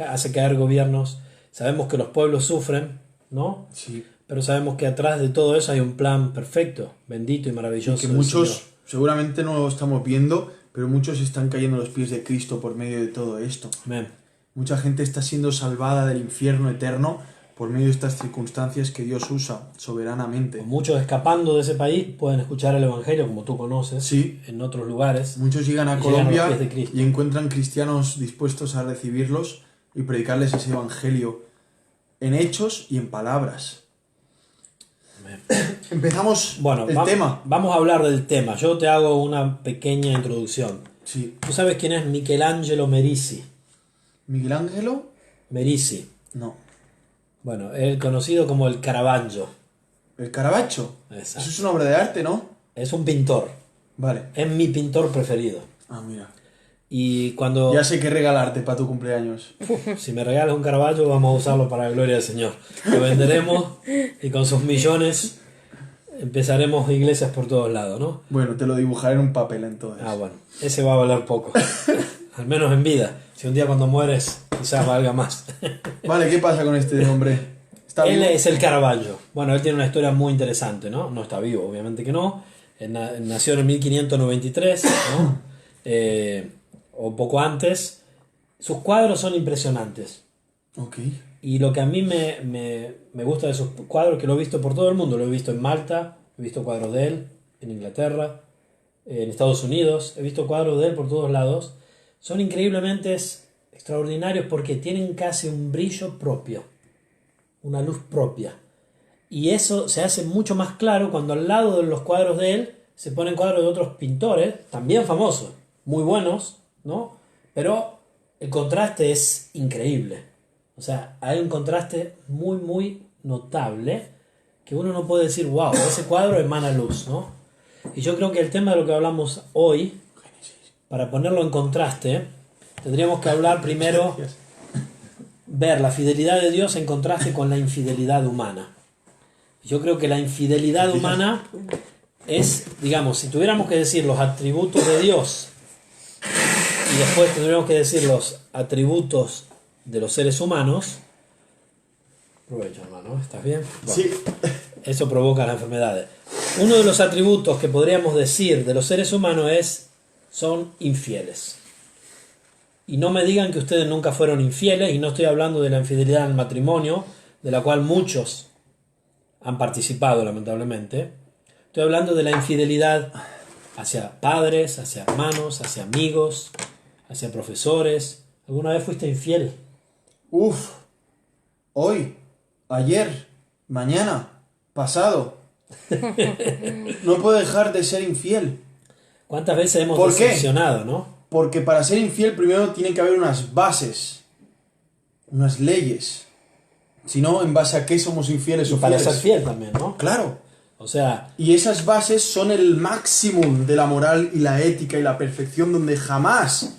hace caer gobiernos. Sabemos que los pueblos sufren, ¿no? Sí. Pero sabemos que atrás de todo eso hay un plan perfecto, bendito y maravilloso. Que del muchos, Señor. seguramente no lo estamos viendo, pero muchos están cayendo a los pies de Cristo por medio de todo esto. Amén. Mucha gente está siendo salvada del infierno eterno por medio de estas circunstancias que Dios usa soberanamente. Muchos escapando de ese país pueden escuchar el Evangelio, como tú conoces, Sí. en otros lugares. Muchos llegan a Y llegan a Colombia los pies de Cristo. y encuentran cristianos dispuestos a recibirlos y predicarles ese Evangelio en hechos y en palabras. Amén. Empezamos Bueno, el tema. vamos a hablar del tema. Yo te hago una pequeña introducción. Sí. ¿Tú sabes quién es Michelangelo Merisi? ¿Miguel Ángelo? Merisi. No. Bueno, él conocido como el Caravaggio. ¿El Caravaggio? Exacto. Eso es una obra de arte, ¿no? Es un pintor. Vale. Es mi pintor preferido. Ah, mira. Y cuando... Ya sé qué regalarte para tu cumpleaños. Si me regalas un Caravaggio, vamos a usarlo para la gloria del Señor. Lo venderemos y con sus millones empezaremos iglesias por todos lados, ¿no? Bueno, te lo dibujaré en un papel entonces. Ah, bueno, ese va a valer poco. Al menos en vida. Si un día cuando mueres, quizás valga más. Vale, ¿qué pasa con este hombre? ¿Está Él vivo? es el Caravaggio. Bueno, él tiene una historia muy interesante, ¿no? No está vivo, obviamente que no. Nació en 1593, ¿no? O poco antes. Sus cuadros son impresionantes. Ok. Y lo que a mí me gusta de sus cuadros, que lo he visto por todo el mundo, lo he visto en Malta, he visto cuadros de él, en Inglaterra, en Estados Unidos, he visto cuadros de él por todos lados, son increíblemente extraordinarios porque tienen casi un brillo propio, una luz propia. Y eso se hace mucho más claro cuando al lado de los cuadros de él se ponen cuadros de otros pintores, también famosos, muy buenos, ¿no? Pero el contraste es increíble. O sea, hay un contraste muy, muy notable que uno no puede decir, wow, ese cuadro emana luz, ¿no? Y yo creo que el tema de lo que hablamos hoy, para ponerlo en contraste, tendríamos que hablar primero, ver la fidelidad de Dios en contraste con la infidelidad humana. Yo creo que la infidelidad humana es, digamos, si tuviéramos que decir los atributos de Dios y después tendríamos que decir los atributos de los seres humanos. Provecho, hermano, ¿estás bien? Bueno, Sí. eso provoca las enfermedades. Uno de los atributos que podríamos decir de los seres humanos son infieles. Y no me digan que ustedes nunca fueron infieles, y no estoy hablando de la infidelidad en el matrimonio, de la cual muchos han participado lamentablemente. Estoy hablando de la infidelidad hacia padres, hacia hermanos, hacia amigos, hacia profesores. ¿Alguna vez fuiste infiel? Uf. Hoy. Ayer. Mañana. Pasado. No puedo dejar de ser infiel. ¿Cuántas veces hemos ¿Por qué? decepcionado, no? Porque para ser infiel primero tiene que haber unas bases. Unas leyes. Si no, ¿en base a qué somos infieles Y o para fieles? ser fiel también, ¿no? Claro. O sea, Y esas bases son el máximo de la moral y la ética y la perfección donde jamás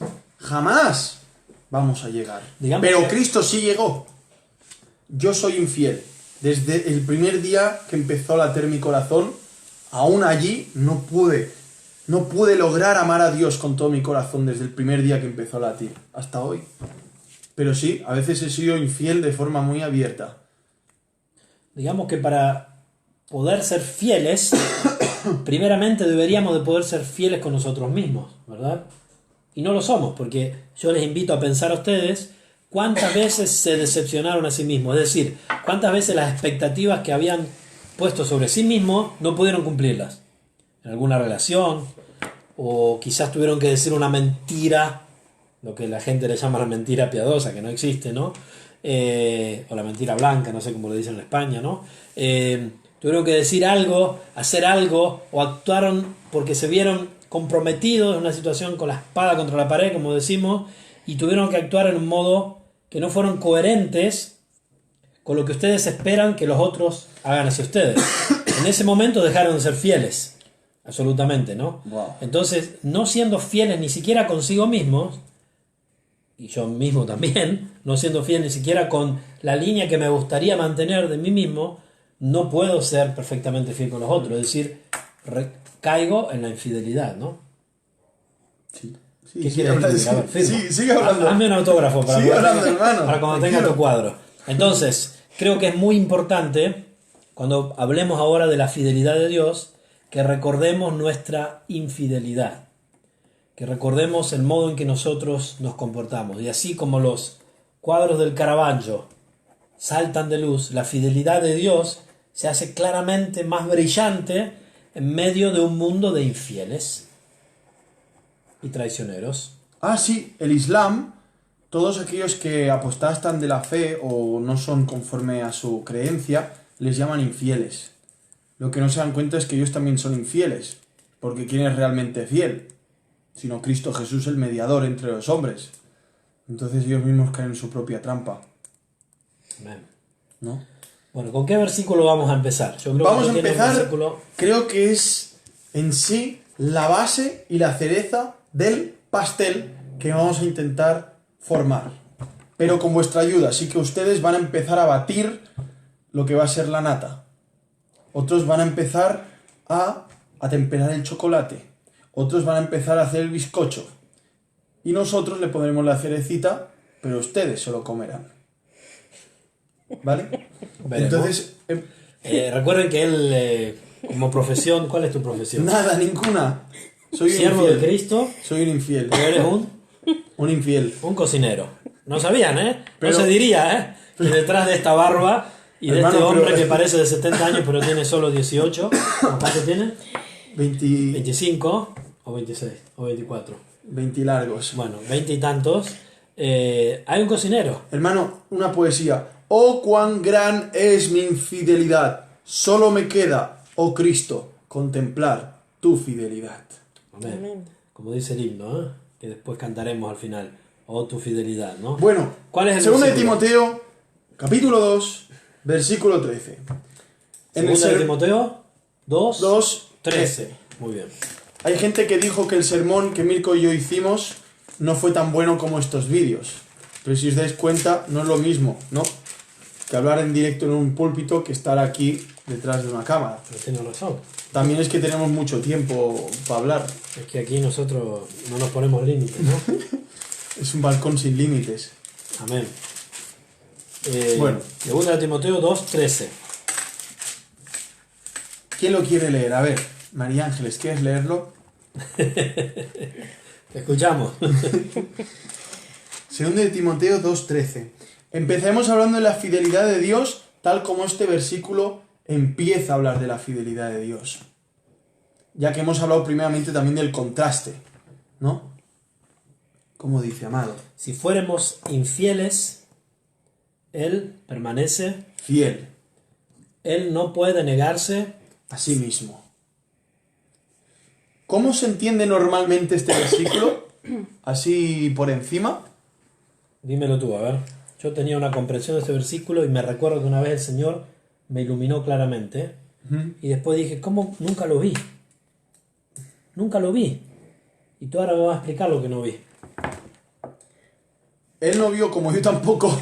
vamos a llegar. Digamos Pero que- Cristo sí llegó. Yo soy infiel. Desde el primer día que empezó a latir mi corazón, aún allí no pude lograr amar a Dios con todo mi corazón desde el primer día que empezó a latir, hasta hoy. Pero sí, a veces he sido infiel de forma muy abierta. digamos que para poder ser fieles primeramente deberíamos de poder ser fieles con nosotros mismos, ¿verdad? Y no lo somos, porque yo les invito a pensar a ustedes cuántas veces se decepcionaron a sí mismos, es decir, cuántas veces las expectativas que habían puesto sobre sí mismos no pudieron cumplirlas. En alguna relación, o quizás tuvieron que decir una mentira, lo que la gente le llama la mentira piadosa, que no existe, ¿no? O la mentira blanca, no sé cómo le dicen en España, ¿no? Tuvieron que decir algo, hacer algo, o actuaron porque se vieron comprometidos en una situación con la espada contra la pared, como decimos, y tuvieron que actuar en un modo que no fueron coherentes con lo que ustedes esperan que los otros hagan hacia ustedes. En ese momento dejaron de ser fieles, absolutamente, ¿no? Wow. Entonces, no siendo fieles ni siquiera consigo mismos, y yo mismo también, no siendo fiel ni siquiera con la línea que me gustaría mantener de mí mismo, no puedo ser perfectamente fiel con los otros. Es decir, caigo en la infidelidad, ¿no? Sí. ¿Qué quieres decir? A ver, firma. Sí, sigue hablando. Hazme un autógrafo para, Sigue hablando, hermano. para cuando tenga tu cuadro. Entonces, creo que es muy importante, cuando hablemos ahora de la fidelidad de Dios, que recordemos nuestra infidelidad. Que recordemos el modo en que nosotros nos comportamos. Y así como los cuadros del Caravaggio saltan de luz, la fidelidad de Dios se hace claramente más brillante en medio de un mundo de infieles y traicioneros. Ah, sí, el Islam, todos aquellos que apostastan de la fe o no son conforme a su creencia, les llaman infieles. Lo que no se dan cuenta es que ellos también son infieles, porque ¿quién es realmente fiel? Sino Cristo Jesús, el mediador entre los hombres. Entonces ellos mismos caen en su propia trampa. Amén. ¿No? Bueno, ¿con qué versículo vamos a empezar? Yo creo Vamos que a tiene un empezar, versículo... creo que es en sí la base y la cereza del pastel que vamos a intentar formar. Pero con vuestra ayuda, así que ustedes van a empezar a batir lo que va a ser la nata. Otros van a empezar a temperar el chocolate. Otros van a empezar a hacer el bizcocho. Y nosotros le pondremos la cerecita, pero ustedes se lo comerán. ¿Vale? Veremos. Entonces, recuerden que él, como profesión, ¿cuál es tu profesión? nada, ninguna. Soy un Siervo de infiel. Cristo. Soy un infiel. Tú eres Un infiel. un cocinero. No sabían, ¿eh? Pero- no se diría, ¿eh? Que detrás de esta barba y de Hermano, este hombre pero- que parece de 70 años pero tiene solo 18. ¿Cuánto tiene? 20 25 o 26 o 24. largos. Bueno, 20 y tantos. Hay un cocinero. Hermano, una poesía. Oh, cuán gran es mi infidelidad. Solo me queda, oh Cristo, contemplar tu fidelidad. Amén. Amén. Como dice el himno, ¿eh? Que después cantaremos al final. Oh, tu fidelidad, ¿no? Bueno, ¿Cuál es el segunda de versículo? Timoteo, capítulo 2, versículo 13. Segunda de Timoteo 2, 2, 13. Muy bien. Hay gente que dijo que el sermón que Mirko y yo hicimos no fue tan bueno como estos vídeos. Pero si os dais cuenta, no es lo mismo, ¿no? Que hablar en directo en un púlpito que estar aquí detrás de una cámara. Pero tienes razón. También es que tenemos mucho tiempo para hablar. Es que aquí nosotros no nos ponemos límites, ¿no? Es un balcón sin límites. Amén. Bueno. Segunda de Timoteo 2, 13. ¿Quién lo quiere leer? A ver, María Ángeles, ¿quieres leerlo? Te escuchamos. Segunda de Timoteo 2:13. Empecemos hablando de la fidelidad de Dios, tal como este versículo empieza a hablar de la fidelidad de Dios. Ya que hemos hablado primeramente también del contraste, ¿no? Como dice, amado. Si fuéramos infieles, Él permanece, Fiel, Él no puede negarse. a sí mismo. ¿Cómo se entiende normalmente este versículo? Así por encima. Dímelo tú, a ver. Yo tenía una comprensión de este versículo y me recuerdo que una vez el Señor me iluminó claramente. Y después dije, ¿cómo? Nunca lo vi. Nunca lo vi. Y tú ahora me vas a explicar lo que no vi. Él no vio, como yo tampoco,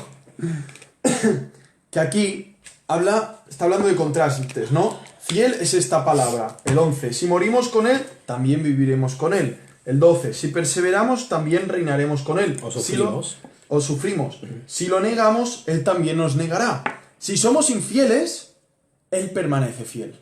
que aquí está hablando de contrastes, ¿no? Fiel es esta palabra. El 11, si morimos con Él, también viviremos con Él. El 12, si perseveramos, también reinaremos con Él. O Si lo- sufrimos. o sufrimos. Si lo negamos, Él también nos negará. Si somos infieles, Él permanece fiel.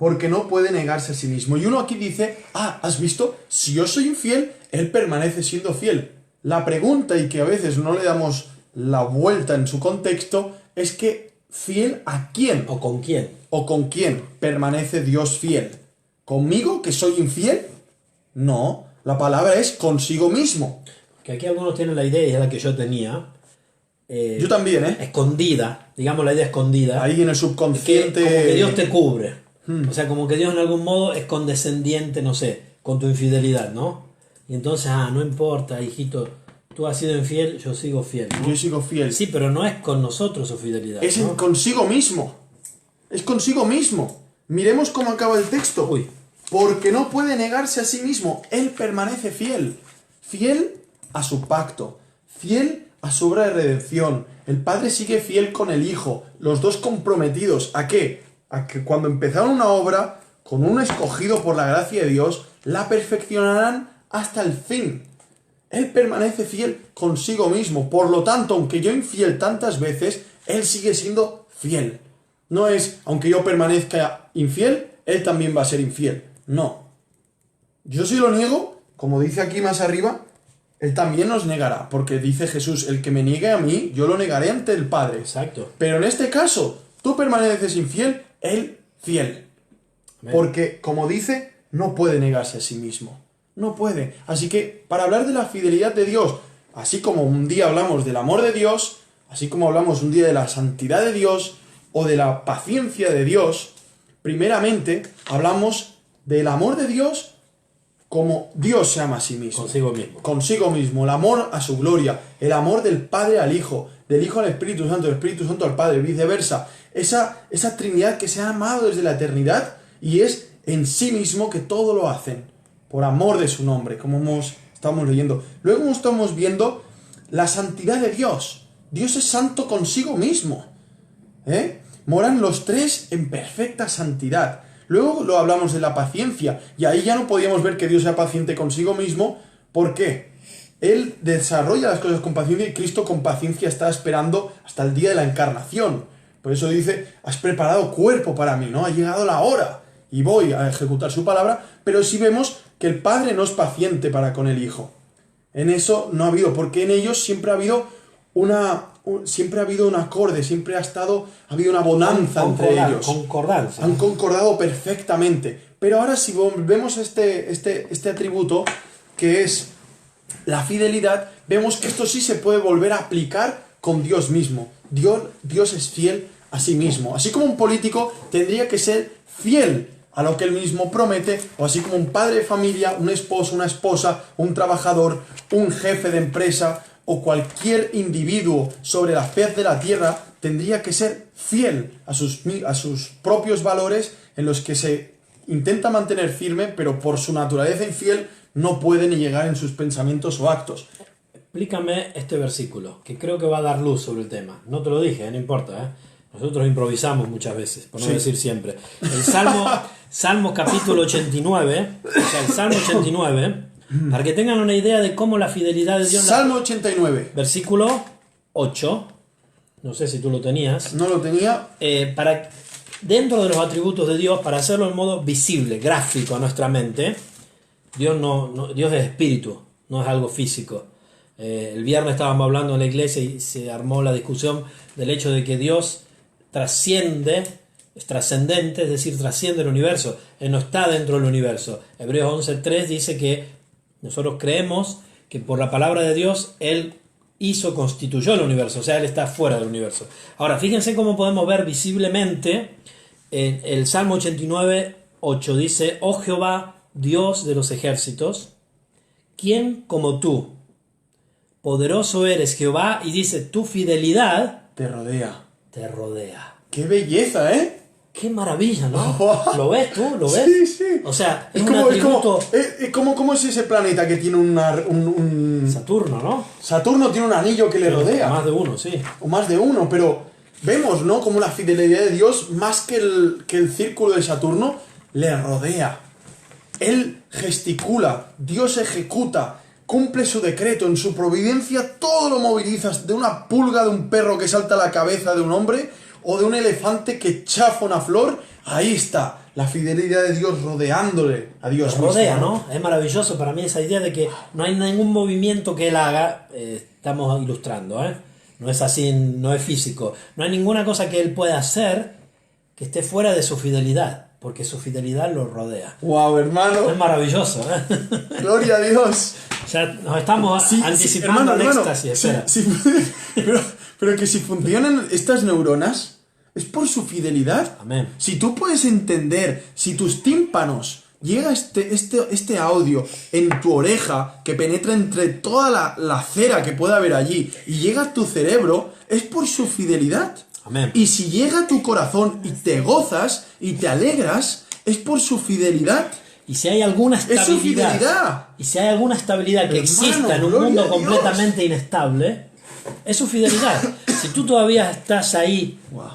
porque no puede negarse a sí mismo. Y uno aquí dice, ¿has visto? Si yo soy infiel, él permanece siendo fiel. La pregunta, y que a veces no le damos la vuelta en su contexto, es que ¿fiel a quién? ¿O con quién? ¿O con quién permanece Dios fiel? ¿Conmigo, que soy infiel? No, la palabra es consigo mismo. Que aquí algunos tienen la idea, y es la que yo tenía. Yo también, Escondida, digamos la idea escondida. Ahí en el subconsciente. Como que Dios te cubre. O sea, como que Dios en algún modo es condescendiente, no sé, con tu infidelidad, ¿no? Y entonces, no importa, hijito, tú has sido infiel, yo sigo fiel, ¿no? Yo sigo fiel. Sí, pero no es con nosotros su fidelidad, Es ¿no? consigo mismo. Es consigo mismo. Miremos cómo acaba el texto. Uy. Porque no puede negarse a sí mismo. Él permanece fiel. Fiel a su pacto. Fiel a su obra de redención. El Padre sigue fiel con el Hijo. Los dos comprometidos. ¿A qué? A que cuando empezaron una obra, con un escogido por la gracia de Dios, la perfeccionarán hasta el fin. Él permanece fiel consigo mismo. Por lo tanto, aunque yo infiel tantas veces, Él sigue siendo fiel. No es, aunque yo permanezca infiel, Él también va a ser infiel. No. Yo si lo niego, como dice aquí más arriba, Él también nos negará. Porque dice Jesús, el que me niegue a mí, yo lo negaré ante el Padre. Exacto. Pero en este caso, tú permaneces infiel, Él fiel. Amén. Porque, como dice, no puede negarse a sí mismo. No puede. Así que, para hablar de la fidelidad de Dios, así como un día hablamos del amor de Dios, así como hablamos un día de la santidad de Dios, o de la paciencia de Dios, primeramente hablamos del amor de Dios como Dios se ama a sí mismo. Consigo mismo. Consigo mismo, el amor a su gloria, el amor del Padre al Hijo, del Hijo al Espíritu Santo, del Espíritu Santo al Padre, viceversa. Esa Trinidad que se ha amado desde la eternidad y es en sí mismo que todo lo hacen, por amor de su nombre, como estamos leyendo. Luego estamos viendo la santidad de Dios. Dios es santo consigo mismo. Moran los tres en perfecta santidad. Luego lo hablamos de la paciencia, y ahí ya no podíamos ver que Dios sea paciente consigo mismo. ¿Por qué? Él desarrolla las cosas con paciencia y Cristo con paciencia está esperando hasta el día de la encarnación. Por eso dice, has preparado cuerpo para mí, ¿no? Ha llegado la hora y voy a ejecutar su palabra, pero sí vemos que el Padre no es paciente para con el Hijo. En eso no ha habido, porque en ellos siempre ha habido un acorde, siempre ha habido una bonanza entre ellos. Concordancia. Han concordado perfectamente. Pero ahora si vemos este atributo, que es la fidelidad, vemos que esto sí se puede volver a aplicar con Dios mismo. Dios es fiel a sí mismo. Así como un político tendría que ser fiel a lo que él mismo promete, o así como un padre de familia, un esposo, una esposa, un trabajador, un jefe de empresa, o cualquier individuo sobre la faz de la tierra tendría que ser fiel a sus propios valores en los que se intenta mantener firme, pero por su naturaleza infiel no puede ni llegar en sus pensamientos o actos. Explícame este versículo, que creo que va a dar luz sobre el tema. No te lo dije, no importa, Nosotros improvisamos muchas veces, por no decir siempre. El Salmo capítulo 89, o sea, el Salmo 89, para que tengan una idea de cómo la fidelidad de Dios... Salmo 89. Versículo 8, no sé si tú lo tenías. No lo tenía. Dentro de los atributos de Dios, para hacerlo en modo visible, gráfico a nuestra mente, Dios es espíritu, no es algo físico. El viernes estábamos hablando en la iglesia y se armó la discusión del hecho de que Dios es trascendente, es decir, trasciende el universo. Él no está dentro del universo. Hebreos 11:3 dice que nosotros creemos que por la palabra de Dios Él constituyó el universo, o sea, Él está fuera del universo. Ahora, fíjense cómo podemos ver visiblemente el Salmo 89:8 dice: Oh Jehová, Dios de los ejércitos, ¿quién como tú? Poderoso eres, Jehová, y dice, tu fidelidad te rodea. ¡Qué belleza, ¡Qué maravilla!, ¿no? ¿Lo ves tú? ¿Lo ves? Sí, sí. O sea, es un atributo... ¿Cómo es ese planeta que tiene un... Saturno, ¿no? Saturno tiene un anillo que le rodea. Más de uno, sí. O más de uno, pero vemos, ¿no? Como la fidelidad de Dios, más que el círculo de Saturno, le rodea. Él gesticula, Dios ejecuta, cumple su decreto, en su providencia todo lo moviliza, de una pulga de un perro que salta a la cabeza de un hombre, o de un elefante que chafa una flor, ahí está la fidelidad de Dios rodeándole a Dios Lo rodea, mismo, ¿no? Es maravilloso para mí esa idea de que no hay ningún movimiento que él haga, estamos ilustrando, ¿eh? No es así, no es físico. No hay ninguna cosa que él pueda hacer que esté fuera de su fidelidad, porque su fidelidad lo rodea. ¡Wow, hermano! Es maravilloso, ¿eh? ¡Gloria a Dios! Ya nos estamos anticipando al éxtasis, espera. Pero que si funcionan estas neuronas, es por su fidelidad. Amén. Si tú puedes entender, si tus tímpanos llega este audio en tu oreja, que penetra entre toda la cera que pueda haber allí, y llega a tu cerebro, es por su fidelidad. Amén. Y si llega a tu corazón y te gozas y te alegras, es por su fidelidad. Y si hay alguna Es su estabilidad, fidelidad. y si hay alguna estabilidad que Hermano, exista en un gloria mundo a Dios. completamente inestable, es su fidelidad. Si tú todavía estás ahí, Wow.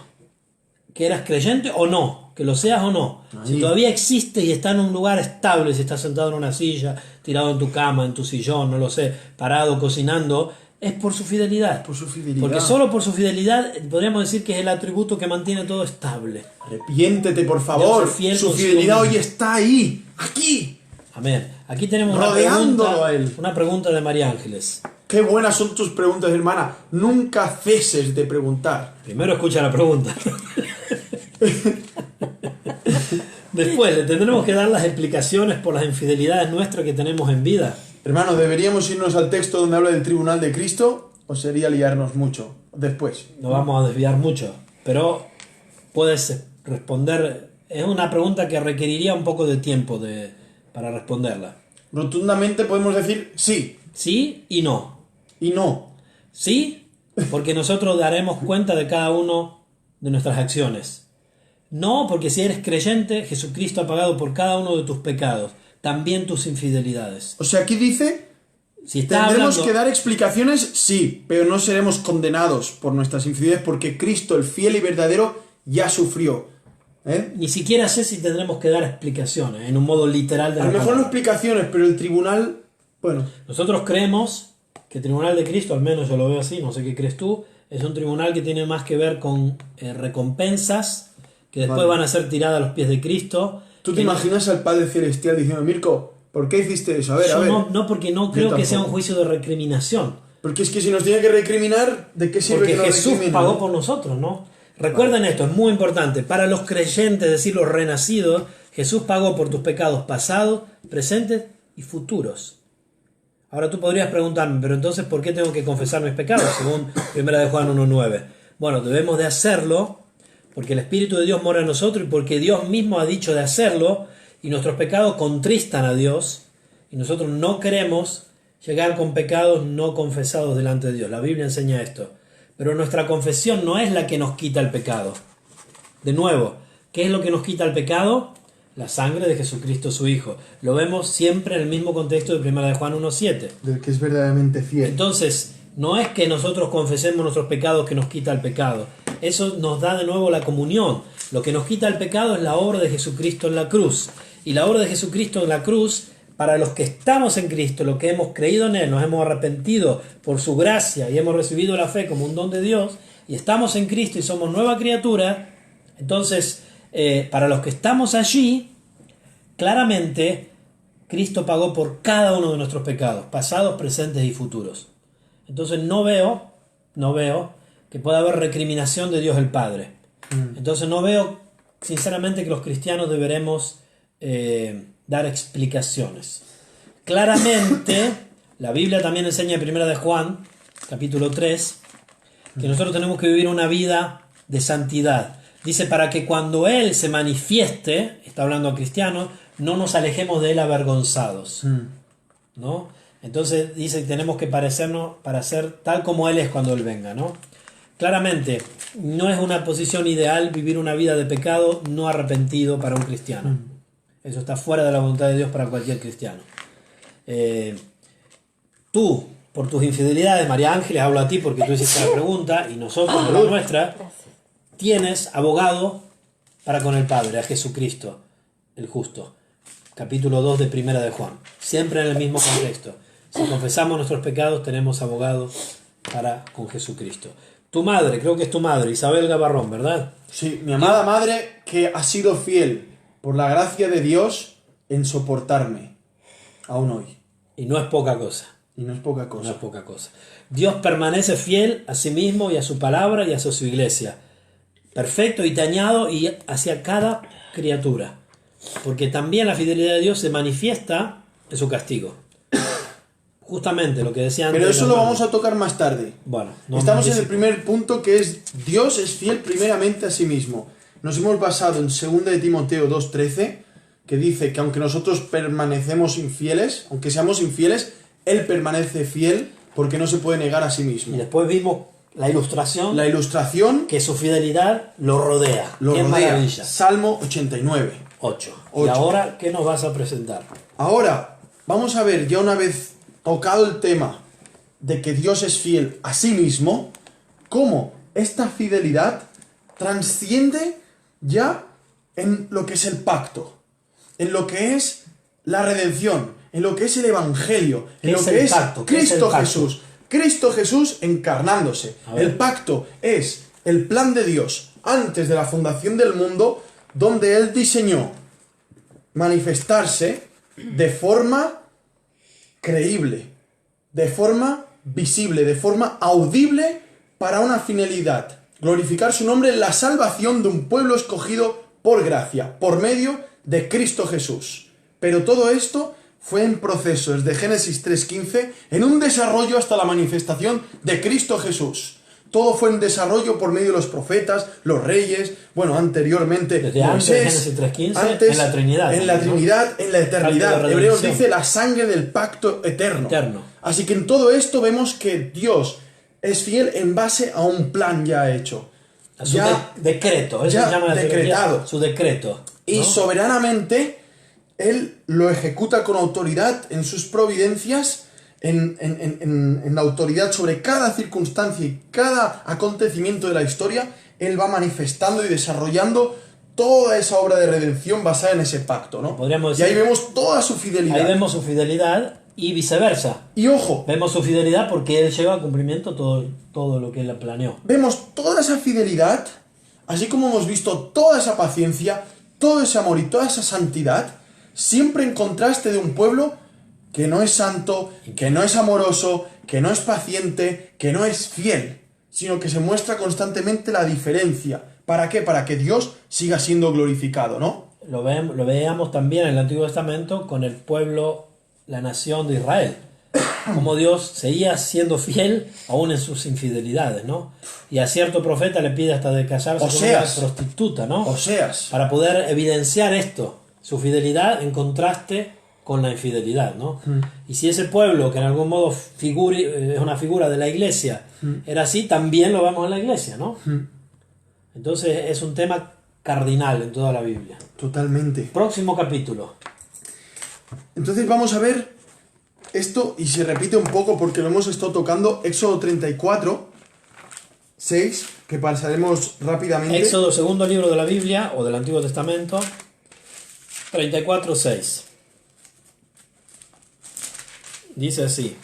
que eras creyente o no, que lo seas o no, si Ahí. todavía existe y está en un lugar estable, si estás sentado en una silla, tirado en tu cama, en tu sillón, no lo sé, parado, cocinando, es por su fidelidad. Por su fidelidad. Porque solo por su fidelidad podríamos decir que es el atributo que mantiene todo estable. Arrepiéntete, por favor. Dios es fiel Su consigo fidelidad mismo. hoy está ahí, aquí. Amén. Aquí tenemos Rodeándolo a él. una pregunta de María Ángeles. Qué buenas son tus preguntas, hermana. Nunca ceses de preguntar. Primero escucha la pregunta. Después le tendremos que dar las explicaciones por las infidelidades nuestras que tenemos en vida. Hermano, ¿deberíamos irnos al texto donde habla del tribunal de Cristo? ¿O sería liarnos mucho? Después. No vamos a desviar mucho, pero puedes responder. Es una pregunta que requeriría un poco de tiempo para responderla. Rotundamente podemos decir sí Sí y no. y no. Sí, porque nosotros daremos cuenta de cada uno de nuestras acciones. No, porque si eres creyente, Jesucristo ha pagado por cada uno de tus pecados, también tus infidelidades. O sea, aquí dice, Si está tendremos hablando, que dar explicaciones, sí, pero no seremos condenados por nuestras infidelidades porque Cristo, el fiel y verdadero, ya sufrió. ¿Eh? ni siquiera sé si tendremos que dar explicaciones en un modo literal de A la lo mejor no palabra. explicaciones, pero el tribunal, bueno, Nosotros creemos que el Tribunal de Cristo, al menos yo lo veo así, no sé qué crees tú, es un tribunal que tiene más que ver con recompensas que después Vale. van a ser tiradas a los pies de Cristo. ¿tú te Que no- imaginas al Padre Celestial diciendo, Mirko, ¿por qué hiciste eso? A ver, Yo a ver. no, porque no creo que sea un tampoco. juicio de recriminación. Porque es que si nos tiene que recriminar, ¿de qué sirve Porque que nos Jesús recrimine? pagó por nosotros, ¿no? Recuerden esto, es muy importante. Para los creyentes, es decir, los renacidos, Jesús pagó por tus pecados pasados, presentes y futuros. Ahora tú podrías preguntarme, pero entonces, ¿por qué tengo que confesar mis pecados? Según 1 de Juan 1.9. Bueno, debemos de hacerlo porque el Espíritu de Dios mora en nosotros y porque Dios mismo ha dicho de hacerlo y nuestros pecados contristan a Dios y nosotros no queremos llegar con pecados no confesados delante de Dios. La Biblia enseña esto. Pero nuestra confesión no es la que nos quita el pecado. De nuevo, ¿qué es lo que nos quita el pecado? La sangre de Jesucristo su Hijo. Lo vemos siempre en el mismo contexto de 1 de Juan 1.7. Del que es verdaderamente fiel. Entonces, no es que nosotros confesemos nuestros pecados que nos quita el pecado. Eso nos da de nuevo la comunión. Lo que nos quita el pecado es la obra de Jesucristo en la cruz. Y la obra de Jesucristo en la cruz, para los que estamos en Cristo, los que hemos creído en Él, nos hemos arrepentido por su gracia y hemos recibido la fe como un don de Dios, y estamos en Cristo y somos nueva criatura, entonces, para los que estamos allí, claramente, Cristo pagó por cada uno de nuestros pecados, pasados, presentes y futuros. Entonces no veo que pueda haber recriminación de Dios el Padre. Entonces no veo, sinceramente, que los cristianos deberemos dar explicaciones. Claramente, la Biblia también enseña en 1 de Juan, capítulo 3, que nosotros tenemos que vivir una vida de santidad. Dice, para que cuando Él se manifieste, está hablando a cristianos, no nos alejemos de Él avergonzados. ¿No? Entonces dice que tenemos que parecernos para ser tal como Él es cuando Él venga, ¿no? Claramente, no es una posición ideal vivir una vida de pecado no arrepentido para un cristiano. Eso está fuera de la voluntad de Dios para cualquier cristiano. Tú, por tus infidelidades, María Ángeles, hablo a ti porque tú hiciste la pregunta y nosotros, por la nuestra, tienes abogado para con el Padre, a Jesucristo, el justo. Capítulo 2 de 1 de Juan. Siempre en el mismo contexto. Si confesamos nuestros pecados, tenemos abogado para con Jesucristo. Tu madre, creo que es tu madre, Isabel Gavarrón, ¿verdad? Sí, mi amada madre que ha sido fiel por la gracia de Dios en soportarme aún hoy. Y no es poca cosa. Y no es poca No cosa. es poca cosa. Dios permanece fiel a sí mismo y a su palabra y a su iglesia. Perfecto y tañado y hacia cada criatura. Porque también la fidelidad de Dios se manifiesta en su castigo. Justamente lo que decía antes. Pero eso lo vamos a tocar más tarde. Bueno, Estamos en el primer punto, que es Dios es fiel primeramente a sí mismo. Nos hemos basado en 2 de Timoteo 2:13, que dice que aunque nosotros permanecemos infieles, aunque seamos infieles, Él permanece fiel porque no se puede negar a sí Y mismo. después vimos la ilustración, La ilustración que su fidelidad lo rodea. lo ¡Qué rodea. maravilla! Salmo 89. 8. Y Ocho. ahora, ¿qué nos vas a presentar? Ahora, vamos a ver, ya una vez tocado el tema de que Dios es fiel a sí mismo, cómo esta fidelidad transciende ya en lo que es el pacto, en lo que es la redención, en lo que es el evangelio, en ¿Qué lo es que el es pacto? ¿Qué es el Cristo pacto? Jesús. Cristo Jesús encarnándose. A ver. El pacto es el plan de Dios antes de la fundación del mundo, donde Él diseñó manifestarse de forma creíble, de forma visible, de forma audible para una finalidad: glorificar su nombre en la salvación de un pueblo escogido por gracia, por medio de Cristo Jesús. Pero todo esto fue en proceso, desde Génesis 3:15, en un desarrollo hasta la manifestación de Cristo Jesús. Todo fue en desarrollo por medio de los profetas, los reyes, bueno, anteriormente Desde antes de Génesis 3:15, en la Trinidad, en la ¿no? Trinidad, en la eternidad. Pacto de Hebreos redención. dice la sangre del pacto eterno. Eterno. Así que en todo esto vemos que Dios es fiel en base a un plan ya hecho. A su Ya decreto. Eso ya se llama la teología, decretado. su decreto. y ¿no? soberanamente Él lo ejecuta con autoridad en sus providencias, en la autoridad sobre cada circunstancia y cada acontecimiento de la historia. Él va manifestando y desarrollando toda esa obra de redención basada en ese pacto, ¿no? Podríamos Y ahí decir- vemos toda su fidelidad. Ahí vemos su fidelidad y viceversa. Y ojo, Vemos su fidelidad porque él lleva a cumplimiento todo lo que él planeó. vemos toda esa fidelidad, así como hemos visto toda esa paciencia, todo ese amor y toda esa santidad, siempre en contraste de un pueblo que no es santo, que no es amoroso, que no es paciente, que no es fiel, sino que se muestra constantemente la diferencia. ¿Para qué? Para que Dios siga siendo glorificado, ¿no? Lo veíamos también en el Antiguo Testamento con el pueblo, la nación de Israel. Como Dios seguía siendo fiel aún en sus infidelidades, ¿no? Y a cierto profeta le pide hasta de casarse con una Oseas. prostituta, ¿no? Oseas. Para poder evidenciar esto, su fidelidad en contraste con la infidelidad, ¿no? Y si ese pueblo, que en algún modo es una figura de la iglesia, era así, también lo vemos en la iglesia, ¿no? Entonces es un tema cardinal en toda la Biblia. Totalmente. Próximo capítulo. Entonces vamos a ver esto, y se repite un poco porque lo hemos estado tocando. Éxodo 34, 6, que pasaremos rápidamente. Éxodo, segundo libro de la Biblia, o del Antiguo Testamento, 34:6. Dice así: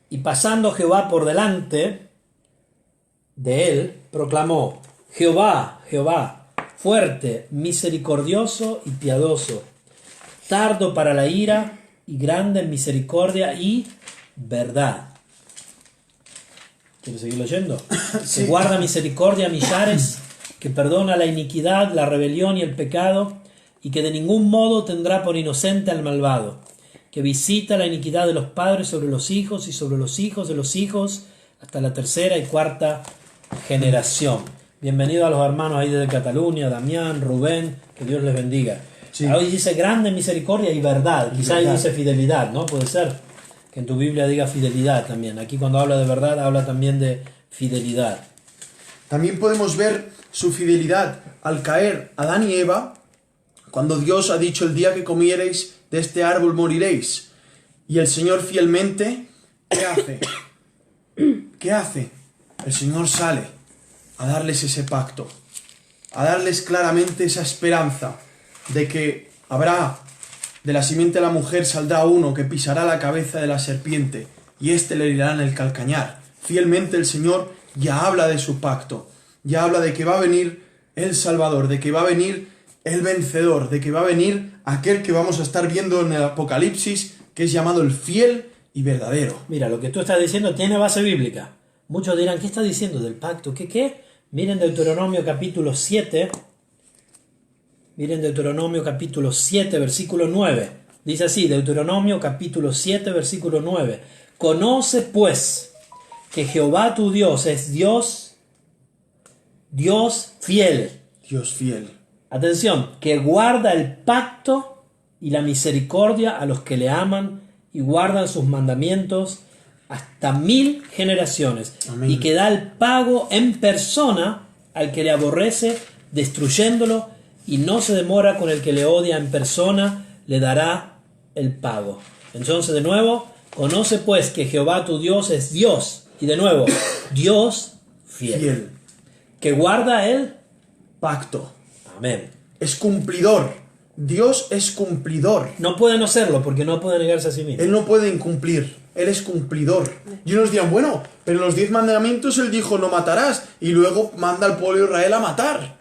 y pasando Jehová por delante de él, proclamó: Jehová, Jehová, fuerte, misericordioso y piadoso, tardo para la ira y grande en misericordia y verdad. ¿Quieres seguir leyendo? Sí. Que guarda misericordia a millares, que perdona la iniquidad, la rebelión y el pecado, y que de ningún modo tendrá por inocente al malvado, que visita la iniquidad de los padres sobre los hijos y sobre los hijos de los hijos, hasta la tercera y cuarta generación. Bienvenido a los hermanos ahí desde Cataluña, Damián, Rubén, que Dios les bendiga. Sí. Hoy dice grande misericordia y verdad, quizá ahí verdad. dice fidelidad, ¿no? Puede ser que en tu Biblia diga fidelidad también. Aquí cuando habla de verdad, habla también de fidelidad. También podemos ver su fidelidad al caer Adán y Eva, cuando Dios ha dicho: el día que comiereis de este árbol moriréis. Y el Señor fielmente, ¿qué hace? ¿Qué hace? El Señor sale a darles ese pacto, a darles claramente esa esperanza de que habrá, de la simiente de la mujer saldrá uno que pisará la cabeza de la serpiente, y éste le herirá en el calcañar. fielmente el Señor ya habla de su pacto, ya habla de que va a venir el Salvador, de que va a venir el vencedor, de que va a venir aquel que vamos a estar viendo en el Apocalipsis, que es llamado el fiel y verdadero. Mira, lo que tú estás diciendo tiene base bíblica. Muchos dirán, ¿qué está diciendo del pacto? ¿Qué? Miren Deuteronomio capítulo 7. Miren Deuteronomio capítulo 7, versículo 9. Dice así, Deuteronomio capítulo 7, versículo 9. Conoce pues que Jehová tu Dios es Dios fiel. Dios fiel. Atención, que guarda el pacto y la misericordia a los que le aman y guardan sus mandamientos hasta 1000 generaciones. Amén. Y que da el pago en persona al que le aborrece, destruyéndolo, y no se demora con el que le odia en persona, le dará el pago. Entonces, de nuevo, conoce pues que Jehová tu Dios es Dios. Y de nuevo, Dios fiel. Que guarda el Pacto. amén. Es cumplidor. Dios es cumplidor. No puede no serlo porque no puede negarse a sí mismo. Él no puede incumplir. Él es cumplidor. Y unos dirán, bueno, pero en los 10 mandamientos Él dijo no matarás. Y luego manda al pueblo de Israel a matar.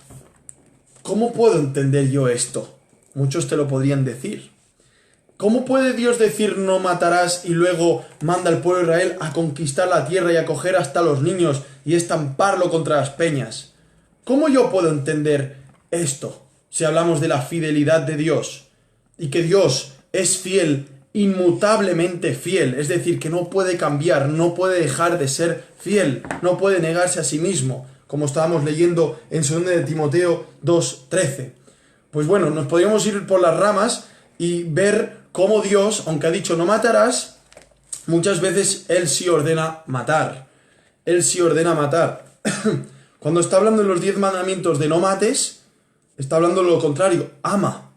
¿Cómo puedo entender yo esto? Muchos te lo podrían decir. ¿Cómo puede Dios decir no matarás y luego manda al pueblo de Israel a conquistar la tierra y a coger hasta los niños y estamparlo contra las peñas? ¿Cómo yo puedo entender esto si hablamos de la fidelidad de Dios? Y que Dios es fiel, inmutablemente fiel, es decir, que no puede cambiar, no puede dejar de ser fiel, no puede negarse a sí mismo, como estábamos leyendo en 2 de Timoteo 2:13. Pues bueno, nos podríamos ir por las ramas y ver cómo Dios, aunque ha dicho no matarás, muchas veces Él sí ordena matar. Él sí ordena matar. Cuando está hablando en los 10 mandamientos de no mates, está hablando de lo contrario. Ama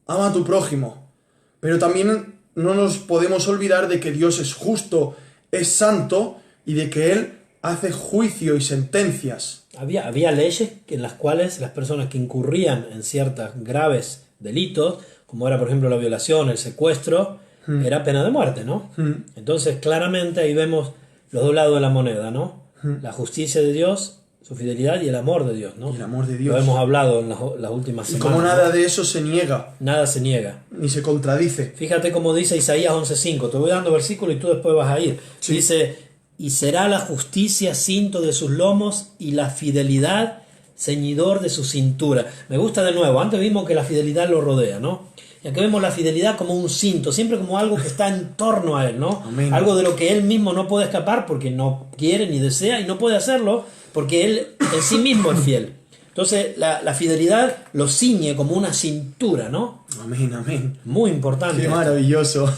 a tu prójimo. Pero también no nos podemos olvidar de que Dios es justo, es santo y de que Él hace juicio y sentencias. Había leyes en las cuales las personas que incurrían en ciertos graves delitos, como era por ejemplo la violación, el secuestro, era pena de muerte, ¿no? Entonces claramente ahí vemos los dos lados de la moneda, ¿no? La justicia de Dios, su fidelidad y el amor de Dios, ¿no? Y el amor de Dios. Lo hemos hablado en las últimas Y semanas. como nada ¿no? de eso se niega, Nada se niega. ni se contradice. Fíjate cómo dice Isaías 11:5. Te voy dando versículo y tú después vas a ir. Sí. Dice, y será la justicia cinto de sus lomos y la fidelidad ceñidor de su cintura. Me gusta de nuevo. Antes vimos que la fidelidad lo rodea, ¿no? Y aquí vemos la fidelidad como un cinto, siempre como algo que está en torno a él, ¿no? Amén. Algo de lo que él mismo no puede escapar porque no quiere ni desea y no puede hacerlo porque él en sí mismo es fiel. Entonces la fidelidad lo ciñe como una cintura, ¿no? Amén, amén. Muy importante. Qué esto. maravilloso.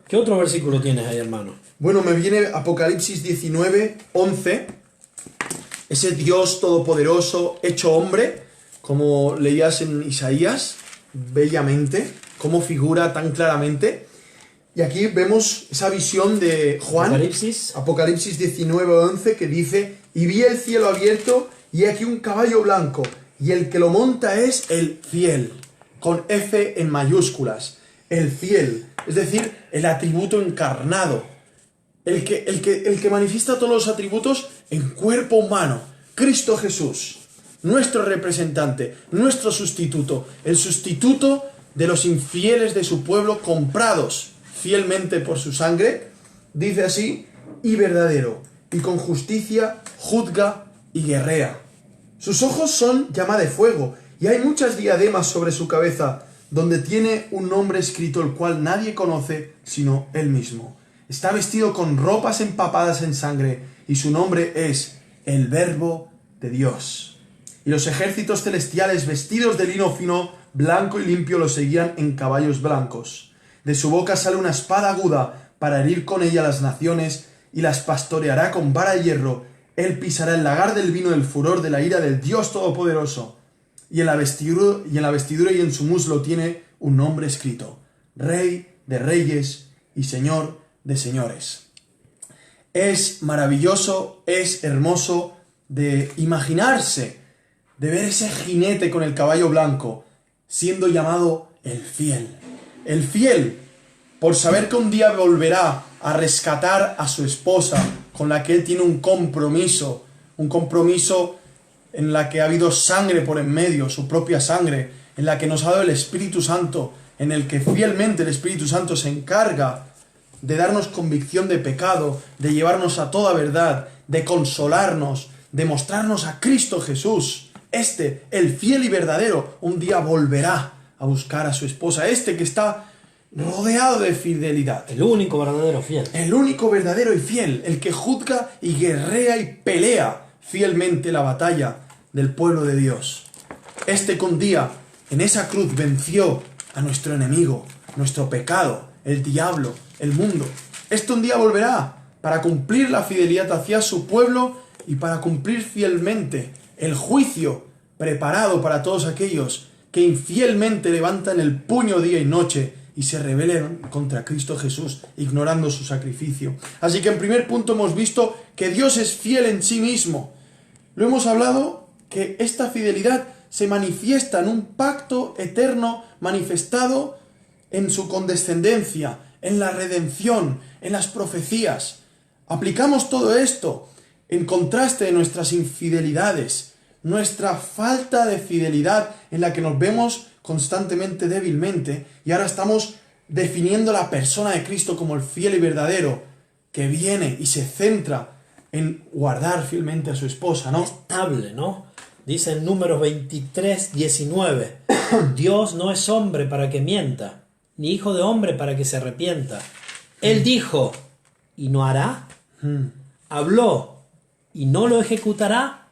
¿Qué otro versículo tienes ahí, hermano? Bueno, me viene Apocalipsis 19:11. Ese Dios todopoderoso hecho hombre, como leías en Isaías, bellamente, cómo figura tan claramente. Y aquí vemos esa visión de Juan, Apocalipsis 19:11, que dice, y vi el cielo abierto, y aquí un caballo blanco, y el que lo monta es el fiel, con F en mayúsculas, el fiel, es decir, el atributo encarnado, el que manifiesta todos los atributos en cuerpo humano, Cristo Jesús, nuestro representante, nuestro sustituto, el sustituto de los infieles de su pueblo comprados fielmente por su sangre, dice así, y verdadero, y con justicia juzga y guerrea. Sus ojos son llama de fuego, y hay muchas diademas sobre su cabeza, donde tiene un nombre escrito el cual nadie conoce sino él mismo. Está vestido con ropas empapadas en sangre, y su nombre es el Verbo de Dios. Y los ejércitos celestiales vestidos de lino fino, blanco y limpio, lo seguían en caballos blancos. De su boca sale una espada aguda para herir con ella las naciones, y las pastoreará con vara de hierro. Él pisará el lagar del vino del furor de la ira del Dios Todopoderoso. Y en la vestidura y en su muslo tiene un nombre escrito: Rey de Reyes y Señor de Señores. Es maravilloso, es hermoso de imaginarse, de ver ese jinete con el caballo blanco, siendo llamado el fiel. El fiel, por saber que un día volverá a rescatar a su esposa, con la que Él tiene un compromiso en la que ha habido sangre por en medio, su propia sangre, en la que nos ha dado el Espíritu Santo, en el que fielmente el Espíritu Santo se encarga de darnos convicción de pecado, de llevarnos a toda verdad, de consolarnos, de mostrarnos a Cristo Jesús. El fiel y verdadero, un día volverá a buscar a su esposa. Que está rodeado de fidelidad. El único verdadero fiel. El único verdadero y fiel, el que juzga y guerrea y pelea fielmente la batalla del pueblo de Dios. Que un día en esa cruz venció a nuestro enemigo, nuestro pecado, el diablo, el mundo. Un día volverá para cumplir la fidelidad hacia su pueblo y para cumplir fielmente el juicio preparado para todos aquellos que infielmente levantan el puño día y noche y se rebelen contra Cristo Jesús, ignorando su sacrificio. Así que en primer punto hemos visto que Dios es fiel en sí mismo. Lo hemos hablado que esta fidelidad se manifiesta en un pacto eterno manifestado en su condescendencia, en la redención, en las profecías. Aplicamos todo esto en contraste de nuestras infidelidades, nuestra falta de fidelidad en la que nos vemos constantemente débilmente, y ahora estamos definiendo la persona de Cristo como el fiel y verdadero, que viene y se centra en guardar fielmente a su esposa, ¿no? Estable, ¿no? Dice en Números 23, 19, Dios no es hombre para que mienta, ni hijo de hombre para que se arrepienta. Él dijo, ¿y no hará? Habló, ¿y no lo ejecutará?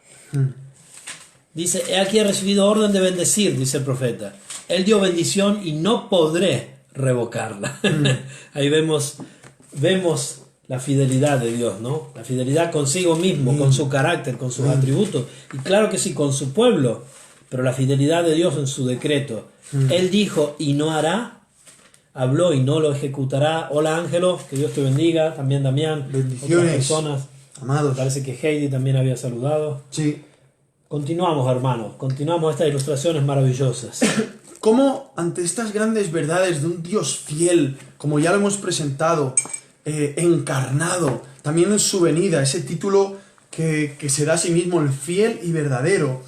Dice, he aquí he recibido orden de bendecir, dice el profeta. Él dio bendición y no podré revocarla. Ahí vemos la fidelidad de Dios, ¿no? La fidelidad consigo mismo, con su carácter, con sus atributos. Y claro que sí, con su pueblo, pero la fidelidad de Dios en su decreto. Él dijo y no hará, habló y no lo ejecutará. Hola Ángelo, que Dios te bendiga. También Damián. Bendiciones, otras personas. Amados. Parece que Heidi también había saludado. Sí. Continuamos, hermanos. Continuamos estas ilustraciones maravillosas. ¿Cómo ante estas grandes verdades de un Dios fiel, como ya lo hemos presentado, encarnado, también en su venida, ese título que se da a sí mismo, el fiel y verdadero,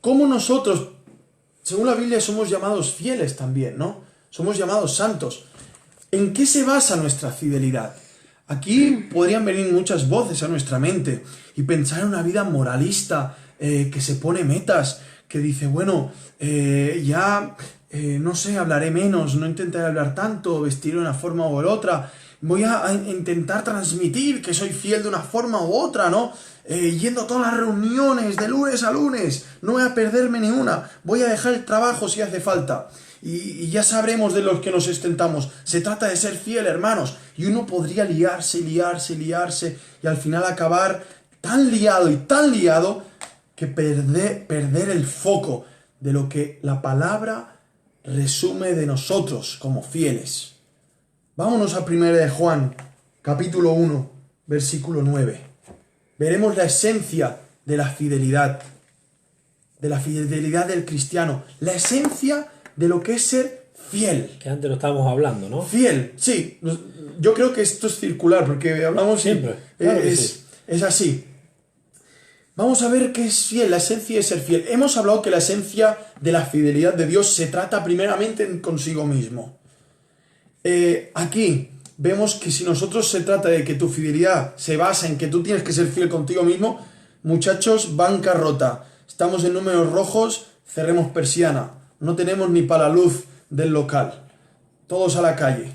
cómo nosotros, según la Biblia, somos llamados fieles también, ¿no? Somos llamados santos. ¿En qué se basa nuestra fidelidad? Aquí podrían venir muchas voces a nuestra mente y pensar en una vida moralista que se pone metas, que dice, bueno, no sé, hablaré menos, no intentaré hablar tanto, vestir de una forma u otra, voy a intentar transmitir que soy fiel de una forma u otra, ¿no? Yendo a todas las reuniones de lunes a lunes, no voy a perderme ni una, voy a dejar el trabajo si hace falta. Y ya sabremos de los que nos ostentamos. Se trata de ser fiel, hermanos. Y uno podría liarse y al final acabar tan liado que perder el foco de lo que la palabra resume de nosotros como fieles. Vámonos a 1 de Juan, capítulo 1, versículo 9. Veremos la esencia de la fidelidad del cristiano, la esencia de lo que es ser fiel. Que antes lo estábamos hablando, ¿no? Fiel, sí. Yo creo que esto es circular, porque hablamos siempre. Claro es así. Vamos a ver qué es fiel, la esencia de ser fiel. Hemos hablado que la esencia de la fidelidad de Dios se trata primeramente en consigo mismo. Aquí vemos que si nosotros se trata de que tu fidelidad se basa en que tú tienes que ser fiel contigo mismo, muchachos, bancarrota. Estamos en números rojos, cerremos persiana. No tenemos ni para la luz del local. Todos a la calle.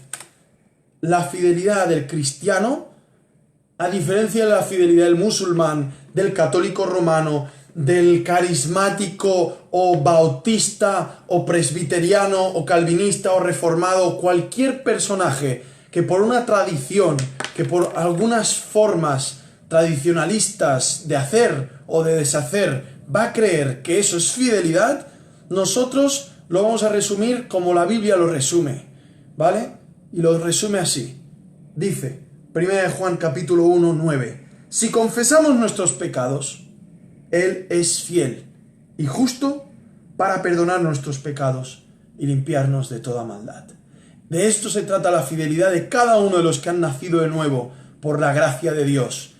La fidelidad del cristiano, a diferencia de la fidelidad del musulmán, del católico romano, del carismático o bautista o presbiteriano o calvinista o reformado, cualquier personaje que por una tradición, que por algunas formas tradicionalistas de hacer o de deshacer va a creer que eso es fidelidad, nosotros lo vamos a resumir como la Biblia lo resume, ¿vale? Y lo resume así. Dice, 1 de Juan capítulo 1, 9, si confesamos nuestros pecados, Él es fiel y justo para perdonar nuestros pecados y limpiarnos de toda maldad. De esto se trata la fidelidad de cada uno de los que han nacido de nuevo por la gracia de Dios.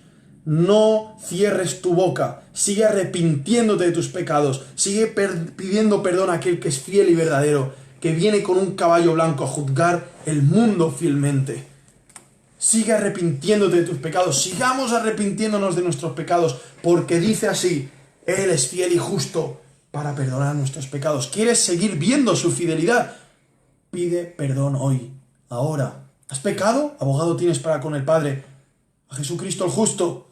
No cierres tu boca, sigue arrepintiéndote de tus pecados, sigue pidiendo perdón a aquel que es fiel y verdadero, que viene con un caballo blanco a juzgar el mundo fielmente. Sigue arrepintiéndote de tus pecados, sigamos arrepintiéndonos de nuestros pecados, porque dice así, Él es fiel y justo para perdonar nuestros pecados. ¿Quieres seguir viendo su fidelidad? Pide perdón hoy, ahora. ¿Has pecado? Abogado tienes para con el Padre, a Jesucristo el justo.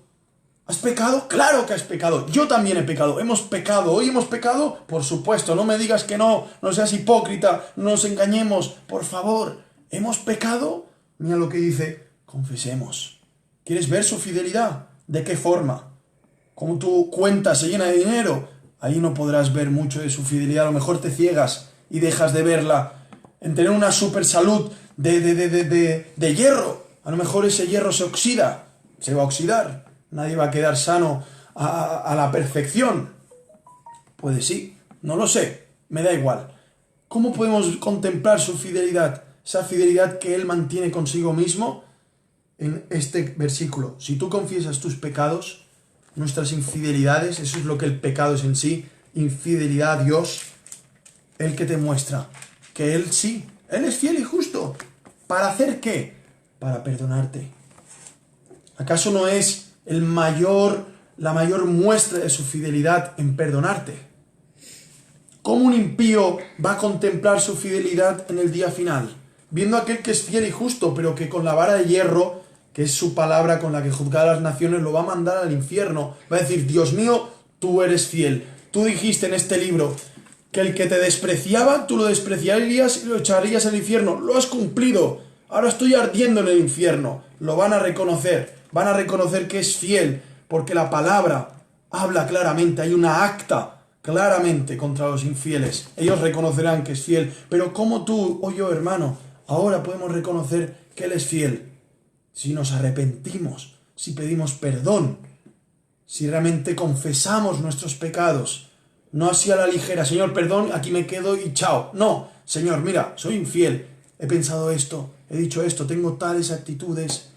¿Has pecado? Claro que has pecado. Yo también he pecado. ¿Hemos pecado? ¿Hoy hemos pecado? Por supuesto. No me digas que no. No seas hipócrita. No nos engañemos. Por favor. ¿Hemos pecado? Mira lo que dice. Confesemos. ¿Quieres ver su fidelidad? ¿De qué forma? Como tu cuenta se llena de dinero, ahí no podrás ver mucho de su fidelidad. A lo mejor te ciegas y dejas de verla. En tener una super salud de hierro. A lo mejor ese hierro se oxida. Se va a oxidar. Nadie va a quedar sano a la perfección. Puede sí, no lo sé, me da igual. ¿Cómo podemos contemplar su fidelidad? Esa fidelidad que Él mantiene consigo mismo en este versículo. Si tú confiesas tus pecados, nuestras infidelidades, eso es lo que el pecado es en sí, infidelidad a Dios, el que te muestra que Él sí, Él es fiel y justo. ¿Para hacer qué? Para perdonarte. ¿Acaso no es la mayor muestra de su fidelidad en perdonarte? ¿Cómo un impío va a contemplar su fidelidad en el día final? Viendo a aquel que es fiel y justo, pero que con la vara de hierro, que es su palabra con la que juzga a las naciones, lo va a mandar al infierno. Va a decir, Dios mío, tú eres fiel. Tú dijiste en este libro que el que te despreciaba, tú lo despreciarías y lo echarías al infierno. Lo has cumplido. Ahora estoy ardiendo en el infierno. Lo van a reconocer. Van a reconocer que es fiel, porque la palabra habla claramente, hay una acta claramente contra los infieles. Ellos reconocerán que es fiel, pero como tú o yo, hermano, ahora podemos reconocer que Él es fiel. Si nos arrepentimos, si pedimos perdón, si realmente confesamos nuestros pecados, no así a la ligera, Señor, perdón, aquí me quedo y chao. No, Señor, mira, soy infiel, he pensado esto, he dicho esto, tengo tales actitudes.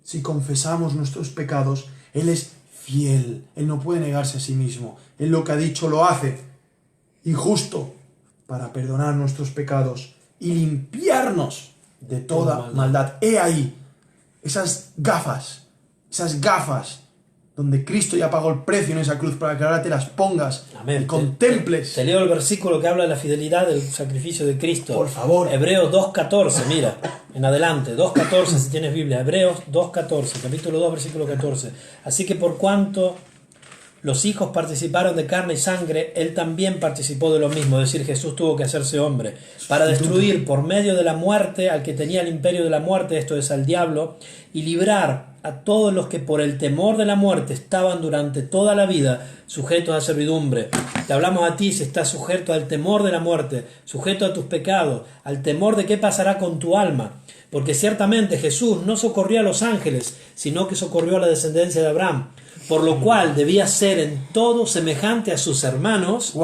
Si confesamos nuestros pecados, Él es fiel. Él no puede negarse a sí mismo. Él lo que ha dicho lo hace. Y justo para perdonar nuestros pecados y limpiarnos de toda maldad. He ahí esas gafas donde Cristo ya pagó el precio en esa cruz para que ahora te las pongas. Amén. Y contemples. Te leo el versículo que habla de la fidelidad del sacrificio de Cristo. Por favor. Hebreos 2.14, mira, en adelante, 2.14 si tienes Biblia. Hebreos 2.14, capítulo 2, versículo 14. Así que por cuanto los hijos participaron de carne y sangre, Él también participó de lo mismo. Es decir, Jesús tuvo que hacerse hombre para destruir por medio de la muerte al que tenía el imperio de la muerte, esto es al diablo, y librar a todos los que por el temor de la muerte estaban durante toda la vida sujetos a servidumbre. Te hablamos a ti si estás sujeto al temor de la muerte, sujeto a tus pecados, al temor de qué pasará con tu alma. Porque ciertamente Jesús no socorrió a los ángeles, sino que socorrió a la descendencia de Abraham, por lo cual debía ser en todo semejante a sus hermanos,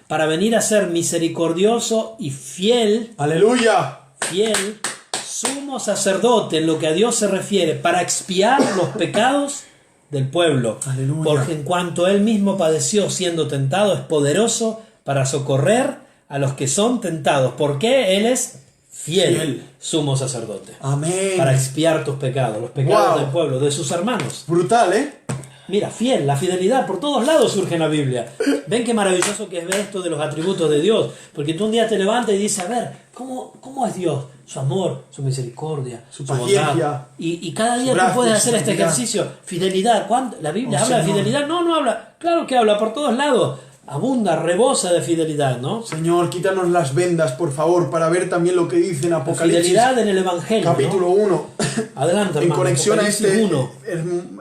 para venir a ser misericordioso y fiel. ¡Aleluya! Fiel, sumo sacerdote en lo que a Dios se refiere, para expiar los pecados del pueblo. Aleluya. Porque en cuanto Él mismo padeció siendo tentado, es poderoso para socorrer a los que son tentados. Porque Él es fiel, sumo sacerdote. Amén. Para expiar tus pecados, los pecados del pueblo, de sus hermanos. Brutal, ¿eh? Mira, fiel, la fidelidad, por todos lados surge en la Biblia. Ven qué maravilloso que es ver esto de los atributos de Dios. Porque tú un día te levantas y dices, a ver, ¿cómo es Dios? Su amor, su misericordia, su paciencia. Bondad. Y cada día tú puedes hacer este ejercicio. Fidelidad. ¿Cuándo? ¿La Biblia habla de fidelidad? No habla. Claro que habla, por todos lados. Abunda, rebosa de fidelidad, ¿no? Señor, quítanos las vendas, por favor, para ver también lo que dice en Apocalipsis. Fidelidad en el Evangelio, capítulo 1. Adelante, hermano. En conexión a este 1.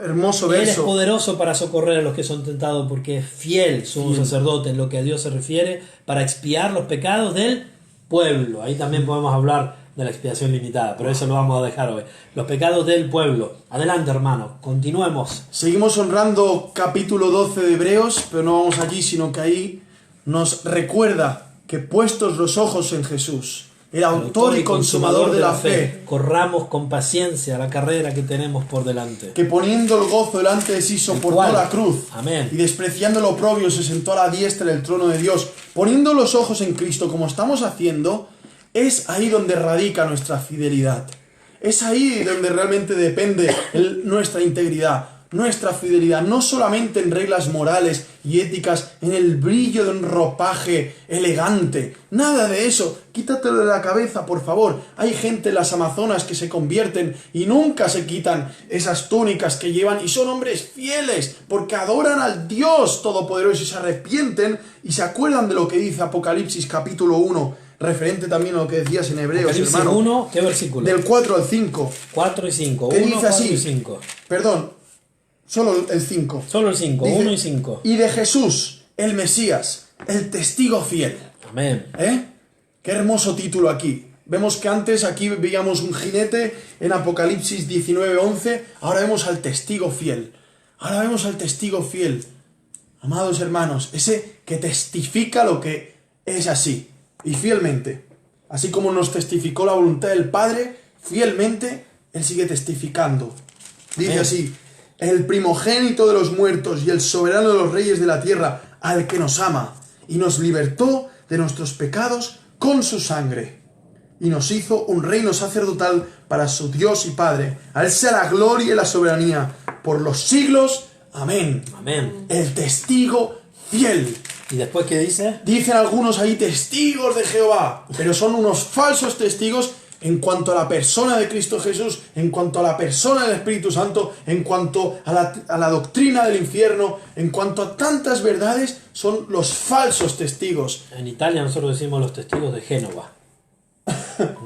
hermoso verso. Él es poderoso para socorrer a los que son tentados, porque es fiel, sumo sacerdote, en lo que a Dios se refiere, para expiar los pecados del pueblo. Ahí también podemos hablar de la expiación limitada, pero eso lo vamos a dejar hoy. Los pecados del pueblo. Adelante, hermano, continuemos. Seguimos honrando capítulo 12 de Hebreos, pero no vamos allí, sino que ahí nos recuerda que puestos los ojos en Jesús, el autor y consumador de la fe, corramos con paciencia la carrera que tenemos por delante. que poniendo el gozo delante de sí soportó cual, la cruz, amén, y despreciando lo oprobio se sentó a la diestra del trono de Dios. Poniendo los ojos en Cristo como estamos haciendo, es ahí donde radica nuestra fidelidad. Es ahí donde realmente depende nuestra integridad, nuestra fidelidad, no solamente en reglas morales y éticas, en el brillo de un ropaje elegante, nada de eso, quítatelo de la cabeza, por favor. Hay gente en las Amazonas que se convierten y nunca se quitan esas túnicas que llevan y son hombres fieles, porque adoran al Dios Todopoderoso y se arrepienten y se acuerdan de lo que dice Apocalipsis capítulo 1, referente también a lo que decías en Hebreos, Apocalipsis hermano. 1, ¿qué versículo? Del 4 al 5. 4 y 5. ¿Qué 1, dice 4 así? y 5. Perdón, solo el 5. Solo el 5, Dice, 1 y 5. Y de Jesús, el Mesías, el testigo fiel. Amén. Qué hermoso título aquí. Vemos que antes aquí veíamos un jinete en Apocalipsis 19:11. Ahora vemos al testigo fiel. Ahora vemos al testigo fiel. Amados hermanos, ese que testifica lo que es así. Y fielmente. Así como nos testificó la voluntad del Padre, fielmente, Él sigue testificando. Dice Amén. así: el primogénito de los muertos y el soberano de los reyes de la tierra, al que nos ama y nos libertó de nuestros pecados con su sangre, y nos hizo un reino sacerdotal para su Dios y Padre. A Él sea la gloria y la soberanía por los siglos. Amén. Amén. El testigo fiel. ¿Y después qué dice? Dicen algunos ahí testigos de Jehová, pero son unos falsos testigos en cuanto a la persona de Cristo Jesús, en cuanto a la persona del Espíritu Santo, en cuanto a la doctrina del infierno, en cuanto a tantas verdades, son los falsos testigos. En Italia nosotros decimos los testigos de Génova.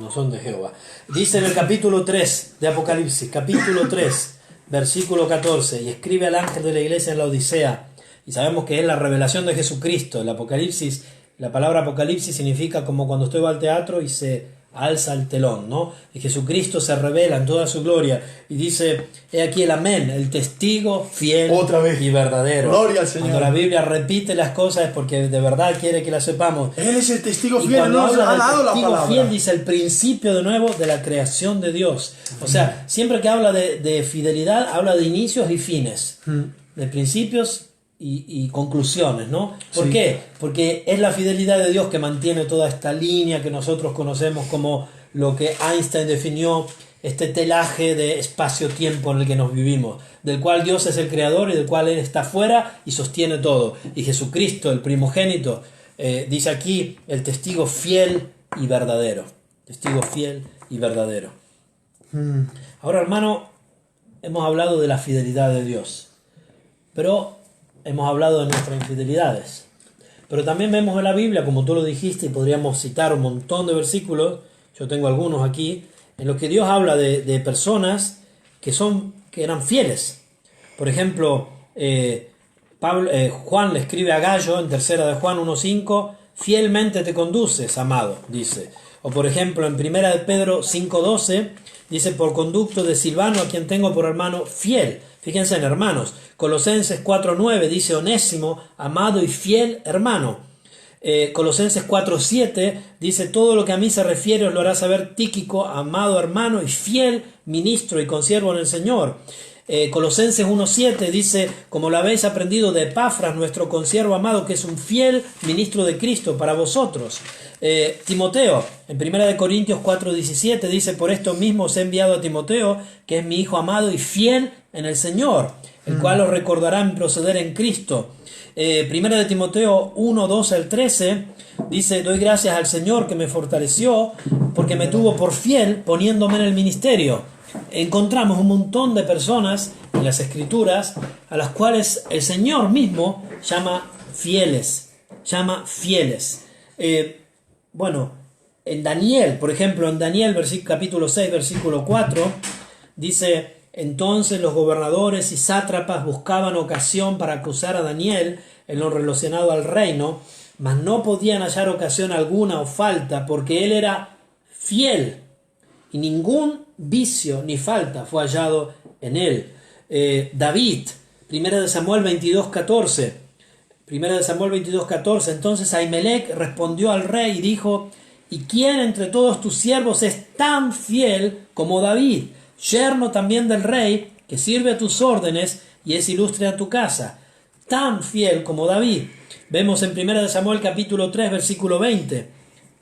No son de Jehová. Dice en el capítulo 3 de Apocalipsis, capítulo 3, versículo 14, y escribe al ángel de la iglesia en la Odisea, y sabemos que es la revelación de Jesucristo. El Apocalipsis, la palabra Apocalipsis significa como cuando usted va al teatro y se alza el telón, ¿no? Y Jesucristo se revela en toda su gloria y dice: he aquí el amén, el testigo fiel Otra vez. y verdadero. Gloria al Señor. Cuando la Biblia repite las cosas es porque de verdad quiere que las sepamos. Él es el testigo Y fiel, cuando nos habla ha del dado la testigo palabra. fiel, dice el principio de nuevo de la creación de Dios. O sea, siempre que habla de fidelidad, habla de inicios y fines, de principios y conclusiones, ¿no? ¿Por Sí. qué? Porque es la fidelidad de Dios que mantiene toda esta línea que nosotros conocemos como lo que Einstein definió, este telaje de espacio-tiempo en el que nos vivimos, del cual Dios es el creador y del cual Él está fuera y sostiene todo. Y Jesucristo, el primogénito, dice aquí el testigo fiel y verdadero. Testigo fiel y verdadero. Ahora, hermano, hemos hablado de la fidelidad de Dios, pero hemos hablado de nuestras infidelidades. Pero también vemos en la Biblia, como tú lo dijiste, y podríamos citar un montón de versículos, yo tengo algunos aquí, en los que Dios habla de personas que eran fieles. Por ejemplo, Juan le escribe a Gallo en 3 de Juan 1:5, fielmente te conduces, amado, dice. O por ejemplo, en 1 de Pedro 5:12, dice, por conducto de Silvano, a quien tengo por hermano fiel. Fíjense en hermanos. Colosenses 4:9 dice, Onésimo, amado y fiel hermano. Colosenses 4:7 dice, todo lo que a mí se refiere os lo hará saber Tíquico, amado hermano y fiel ministro y consiervo en el Señor. Colosenses 1:7 dice, como lo habéis aprendido de Epafras, nuestro consiervo amado, que es un fiel ministro de Cristo para vosotros. Timoteo, en 1 Corintios 4:17 dice, por esto mismo os he enviado a Timoteo, que es mi hijo amado y fiel en el Señor, el cual os recordará en proceder en Cristo. 1 de Timoteo 1:12 al 13 dice, doy gracias al Señor que me fortaleció, porque me tuvo por fiel poniéndome en el ministerio. Encontramos un montón de personas en las Escrituras a las cuales el Señor mismo llama fieles. Bueno, en Daniel, por ejemplo, en Daniel capítulo 6, versículo 4, dice, entonces los gobernadores y sátrapas buscaban ocasión para acusar a Daniel en lo relacionado al reino, mas no podían hallar ocasión alguna o falta, porque él era fiel y ningún vicio ni falta fue hallado en él. David, 1 de Samuel 22:14, entonces Ahimelech respondió al rey y dijo, ¿Y quién entre todos tus siervos es tan fiel como David, yerno también del rey, que sirve a tus órdenes y es ilustre a tu casa? Tan fiel como David. Vemos en 1 Samuel capítulo 3, versículo 20.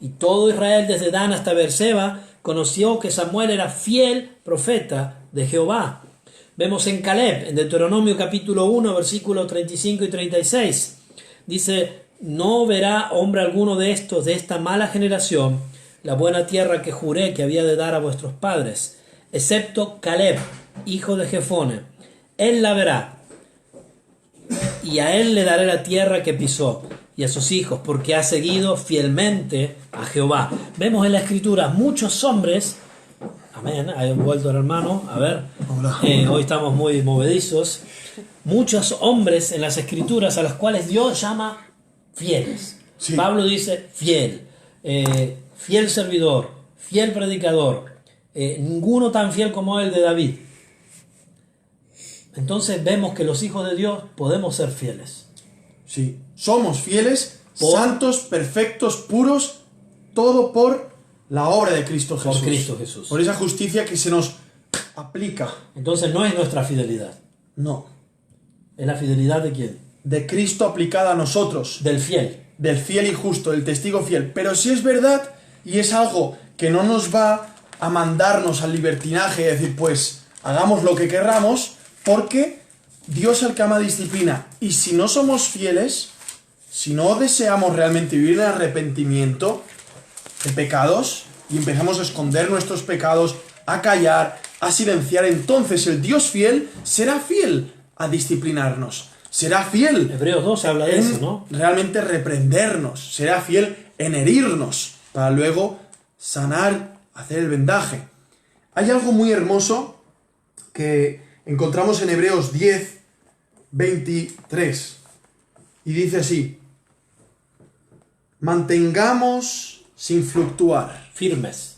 Y todo Israel desde Dan hasta Beerseba conoció que Samuel era fiel profeta de Jehová. Vemos en Caleb, en Deuteronomio capítulo 1, versículos 35 y 36. Dice: no verá hombre alguno de estos, de esta mala generación, la buena tierra que juré que había de dar a vuestros padres, excepto Caleb, hijo de Jefone. Él la verá, y a él le daré la tierra que pisó, y a sus hijos, porque ha seguido fielmente a Jehová. Vemos en la Escritura muchos hombres. Amén, ha vuelto el hermano, a ver. Hoy estamos muy movedizos. Muchos hombres en las Escrituras a los cuales Dios llama fieles. Sí. Pablo dice fiel, fiel servidor, fiel predicador, ninguno tan fiel como el de David. Entonces vemos que los hijos de Dios podemos ser fieles. Sí, somos fieles, santos, perfectos, puros, todo por la obra de Cristo Jesús. Por Cristo Jesús. Por esa justicia que se nos aplica. Entonces no es nuestra fidelidad. No. ¿Es la fidelidad de quién? De Cristo aplicada a nosotros. Del fiel. Del fiel y justo, del testigo fiel. Pero si es verdad y es algo que no nos va a mandarnos al libertinaje y decir, pues hagamos lo que querramos, porque Dios es el que ama disciplina. Y si no somos fieles, si no deseamos realmente vivir en arrepentimiento de pecados y empezamos a esconder nuestros pecados, a callar, a silenciar, entonces el Dios fiel será fiel a disciplinarnos. Será fiel. Hebreos 12 habla de eso, ¿no? Realmente reprendernos. Será fiel en herirnos para luego sanar, hacer el vendaje. Hay algo muy hermoso que encontramos en Hebreos 10, 23. Y dice así: mantengamos sin fluctuar firmes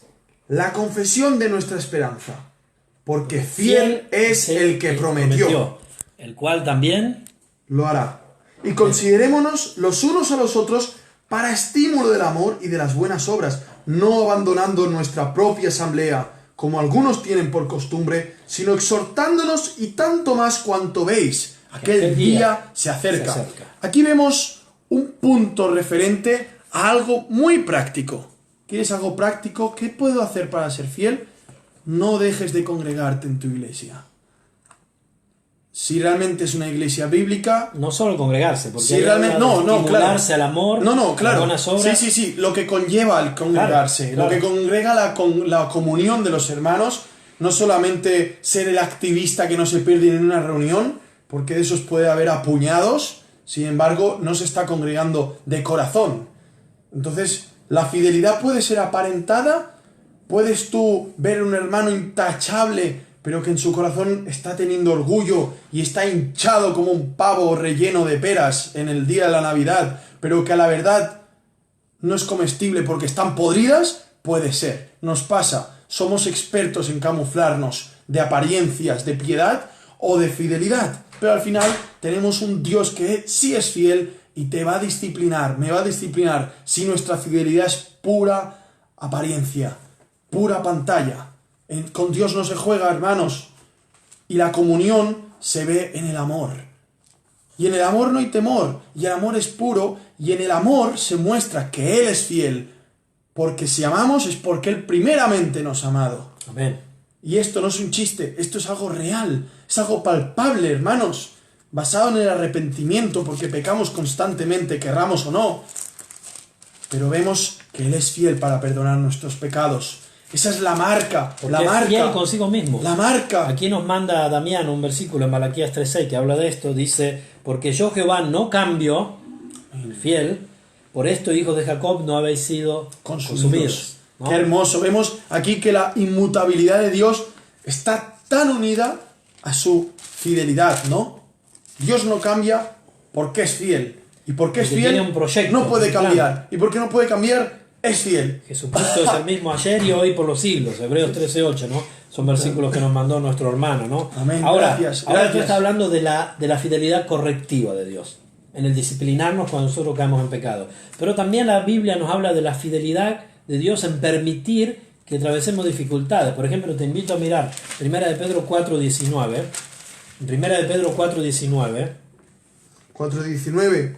la confesión de nuestra esperanza, porque fiel es el que prometió, el cual también lo hará. Y considerémonos los unos a los otros para estímulo del amor y de las buenas obras, no abandonando nuestra propia asamblea, como algunos tienen por costumbre, sino exhortándonos, y tanto más cuanto veis aquel día se acerca. Aquí vemos un punto referente a algo muy práctico. ¿Quieres algo práctico? ¿Qué puedo hacer para ser fiel? No dejes de congregarte en tu iglesia. Si realmente es una iglesia bíblica, no solo congregarse, porque si realmente estimularse claro. al amor, claro. a buenas obras. Sí, lo que conlleva el congregarse, claro. Lo que congrega la comunión de los hermanos, no solamente ser el activista que no se pierde en una reunión, porque de esos puede haber a puñados, sin embargo, no se está congregando de corazón. Entonces, la fidelidad puede ser aparentada, puedes tú ver un hermano intachable, pero que en su corazón está teniendo orgullo y está hinchado como un pavo relleno de peras en el día de la Navidad, pero que a la verdad no es comestible porque están podridas. Puede ser, nos pasa, somos expertos en camuflarnos de apariencias de piedad o de fidelidad, pero al final tenemos un Dios que sí es fiel y te va a disciplinar, me va a disciplinar si nuestra fidelidad es pura apariencia, pura pantalla. Con Dios no se juega, hermanos. Y la comunión se ve en el amor. Y en el amor no hay temor. Y el amor es puro. Y en el amor se muestra que Él es fiel. Porque si amamos es porque Él primeramente nos ha amado. Amén. Y esto no es un chiste. Esto es algo real. Es algo palpable, hermanos. Basado en el arrepentimiento, porque pecamos constantemente, querramos o no. Pero vemos que Él es fiel para perdonar nuestros pecados. Esa es la marca, porque la marca. Es fiel consigo mismo. La marca. Aquí nos manda Damián un versículo en Malaquías 3:6 que habla de esto. Dice: porque yo Jehová no cambio, fiel, por esto hijos de Jacob no habéis sido consumidos. ¿No? Qué hermoso. Vemos aquí que la inmutabilidad de Dios está tan unida a su fidelidad, ¿no? Dios no cambia porque es fiel. Y porque es fiel, tiene un proyecto, no puede cambiar. ¿Y por qué no puede cambiar? Es fiel. Jesucristo es el mismo ayer y hoy por los siglos. Hebreos 13:8, ¿no? Son versículos que nos mandó nuestro hermano, ¿no? Amén. Ahora Gracias. tú estás hablando de la fidelidad correctiva de Dios, en el disciplinarnos cuando nosotros caemos en pecado. Pero también la Biblia nos habla de la fidelidad de Dios en permitir que atravesemos dificultades. Por ejemplo, te invito a mirar 1 de Pedro 4:19. 1 de Pedro 4:19. 4:19.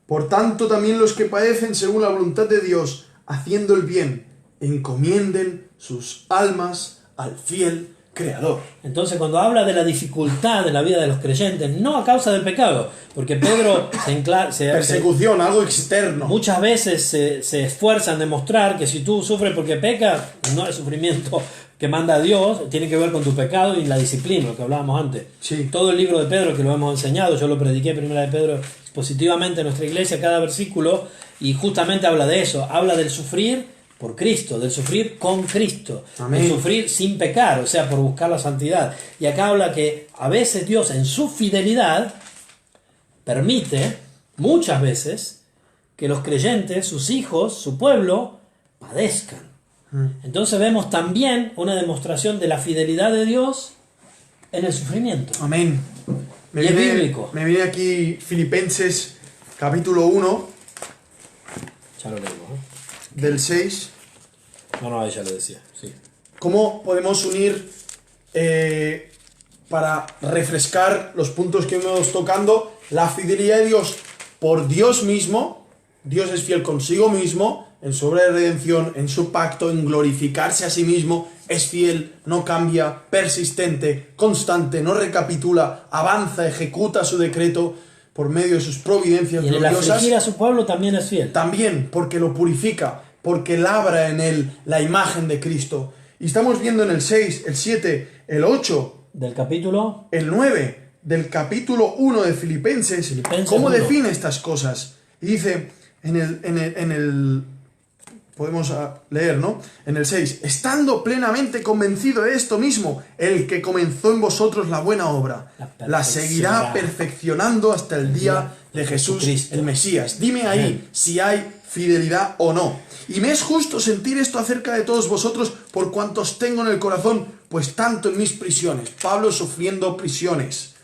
Por tanto, también los que padecen según la voluntad de Dios, haciendo el bien, encomienden sus almas al fiel Creador. Entonces, cuando habla de la dificultad de la vida de los creyentes, no a causa del pecado, porque Pedro persecución, algo externo. Muchas veces se esfuerza en demostrar que si tú sufres porque pecas, no es sufrimiento que manda Dios, tiene que ver con tu pecado y la disciplina, lo que hablábamos antes. Sí. Todo el libro de Pedro, que lo hemos enseñado, yo lo prediqué primera de Pedro positivamente en nuestra iglesia, cada versículo, y justamente habla de eso, habla del sufrir por Cristo, del sufrir con Cristo, Amén. del sufrir sin pecar, o sea, por buscar la santidad. Y acá habla que a veces Dios en su fidelidad permite, muchas veces, que los creyentes, sus hijos, su pueblo, padezcan. Entonces vemos también una demostración de la fidelidad de Dios en el sufrimiento. Amén. Y es bíblico. Me viene aquí Filipenses capítulo 1, Ya lo leo, ¿eh? del 6. No, ella lo decía, sí. ¿Cómo podemos unir para refrescar los puntos que hemos tocando? La fidelidad de Dios por Dios mismo. Dios es fiel consigo mismo, en su obra de redención, en su pacto, en glorificarse a sí mismo. Es fiel, no cambia, persistente, constante, no recapitula, avanza, ejecuta su decreto por medio de sus providencias Y en el gloriosas. afligir a su pueblo también es fiel. También porque lo purifica, porque labra en él la imagen de Cristo. Y estamos viendo en el 6, el 7, el 8, Del capítulo, el 9 del capítulo 1 de Filipenses, cómo 1. define estas cosas. Y dice en el podemos leer, ¿no? En el 6, estando plenamente convencido de esto mismo, el que comenzó en vosotros la buena obra, la seguirá perfeccionando hasta el día de Jesús, el Mesías. Dime ahí si hay fidelidad o no. Y me es justo sentir esto acerca de todos vosotros por cuantos tengo en el corazón, pues tanto en mis prisiones, Pablo sufriendo prisiones,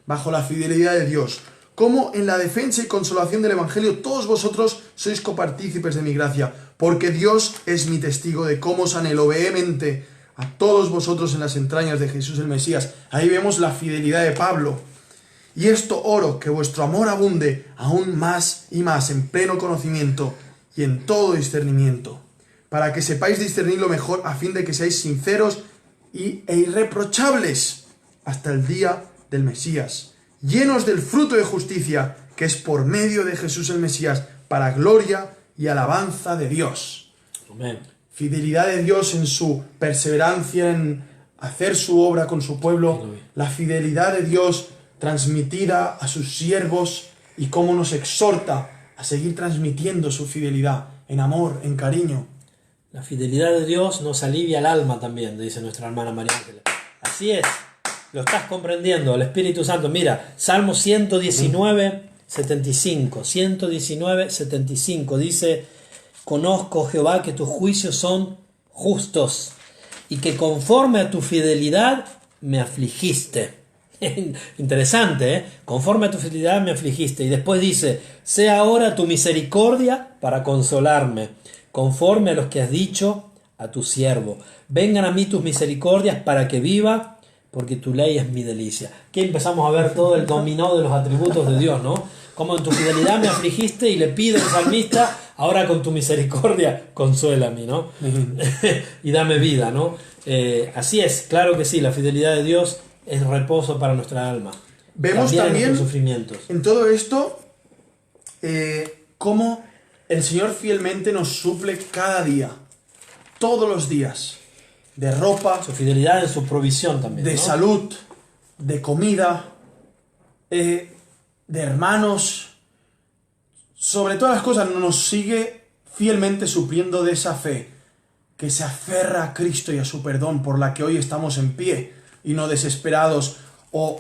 bajo la fidelidad de Dios, como en la defensa y consolación del Evangelio, todos vosotros sois copartícipes de mi gracia, porque Dios es mi testigo de cómo os anhelo vehemente a todos vosotros en las entrañas de Jesús el Mesías. Ahí vemos la fidelidad de Pablo. Y esto oro, que vuestro amor abunde aún más y más en pleno conocimiento y en todo discernimiento, para que sepáis discernir lo mejor a fin de que seáis sinceros e irreprochables hasta el día del Mesías, llenos del fruto de justicia, que es por medio de Jesús el Mesías, para gloria y alabanza de Dios. amén. Fidelidad de Dios en su perseverancia en hacer su obra con su pueblo, la fidelidad de Dios transmitida a sus siervos y cómo nos exhorta a seguir transmitiendo su fidelidad en amor, en cariño. La fidelidad de Dios nos alivia el alma también, dice nuestra hermana María Ángela. Así es, lo estás comprendiendo, el Espíritu Santo. Mira, Salmo 119, 75. 119, 75 dice: conozco, Jehová, que tus juicios son justos y que conforme a tu fidelidad me afligiste. Interesante, ¿eh? Conforme a tu fidelidad me afligiste. Y después dice: sea ahora tu misericordia para consolarme, conforme a los que has dicho a tu siervo. Vengan a mí tus misericordias para que viva, porque tu ley es mi delicia. Aquí empezamos a ver todo el dominó de los atributos de Dios, ¿no? Como en tu fidelidad me afligiste, y le pide el salmista: ahora con tu misericordia consuélame, ¿no? Y dame vida, ¿no? Así es, claro que sí, la fidelidad de Dios es reposo para nuestra alma. Vemos también sufrimientos. En todo esto cómo el Señor fielmente nos suple cada día, todos los días, de ropa, Su fidelidad en su provisión también, de ¿no? salud, de comida, de hermanos. Sobre todas las cosas nos sigue fielmente supliendo de esa fe que se aferra a Cristo y a su perdón, por la que hoy estamos en pie y no desesperados o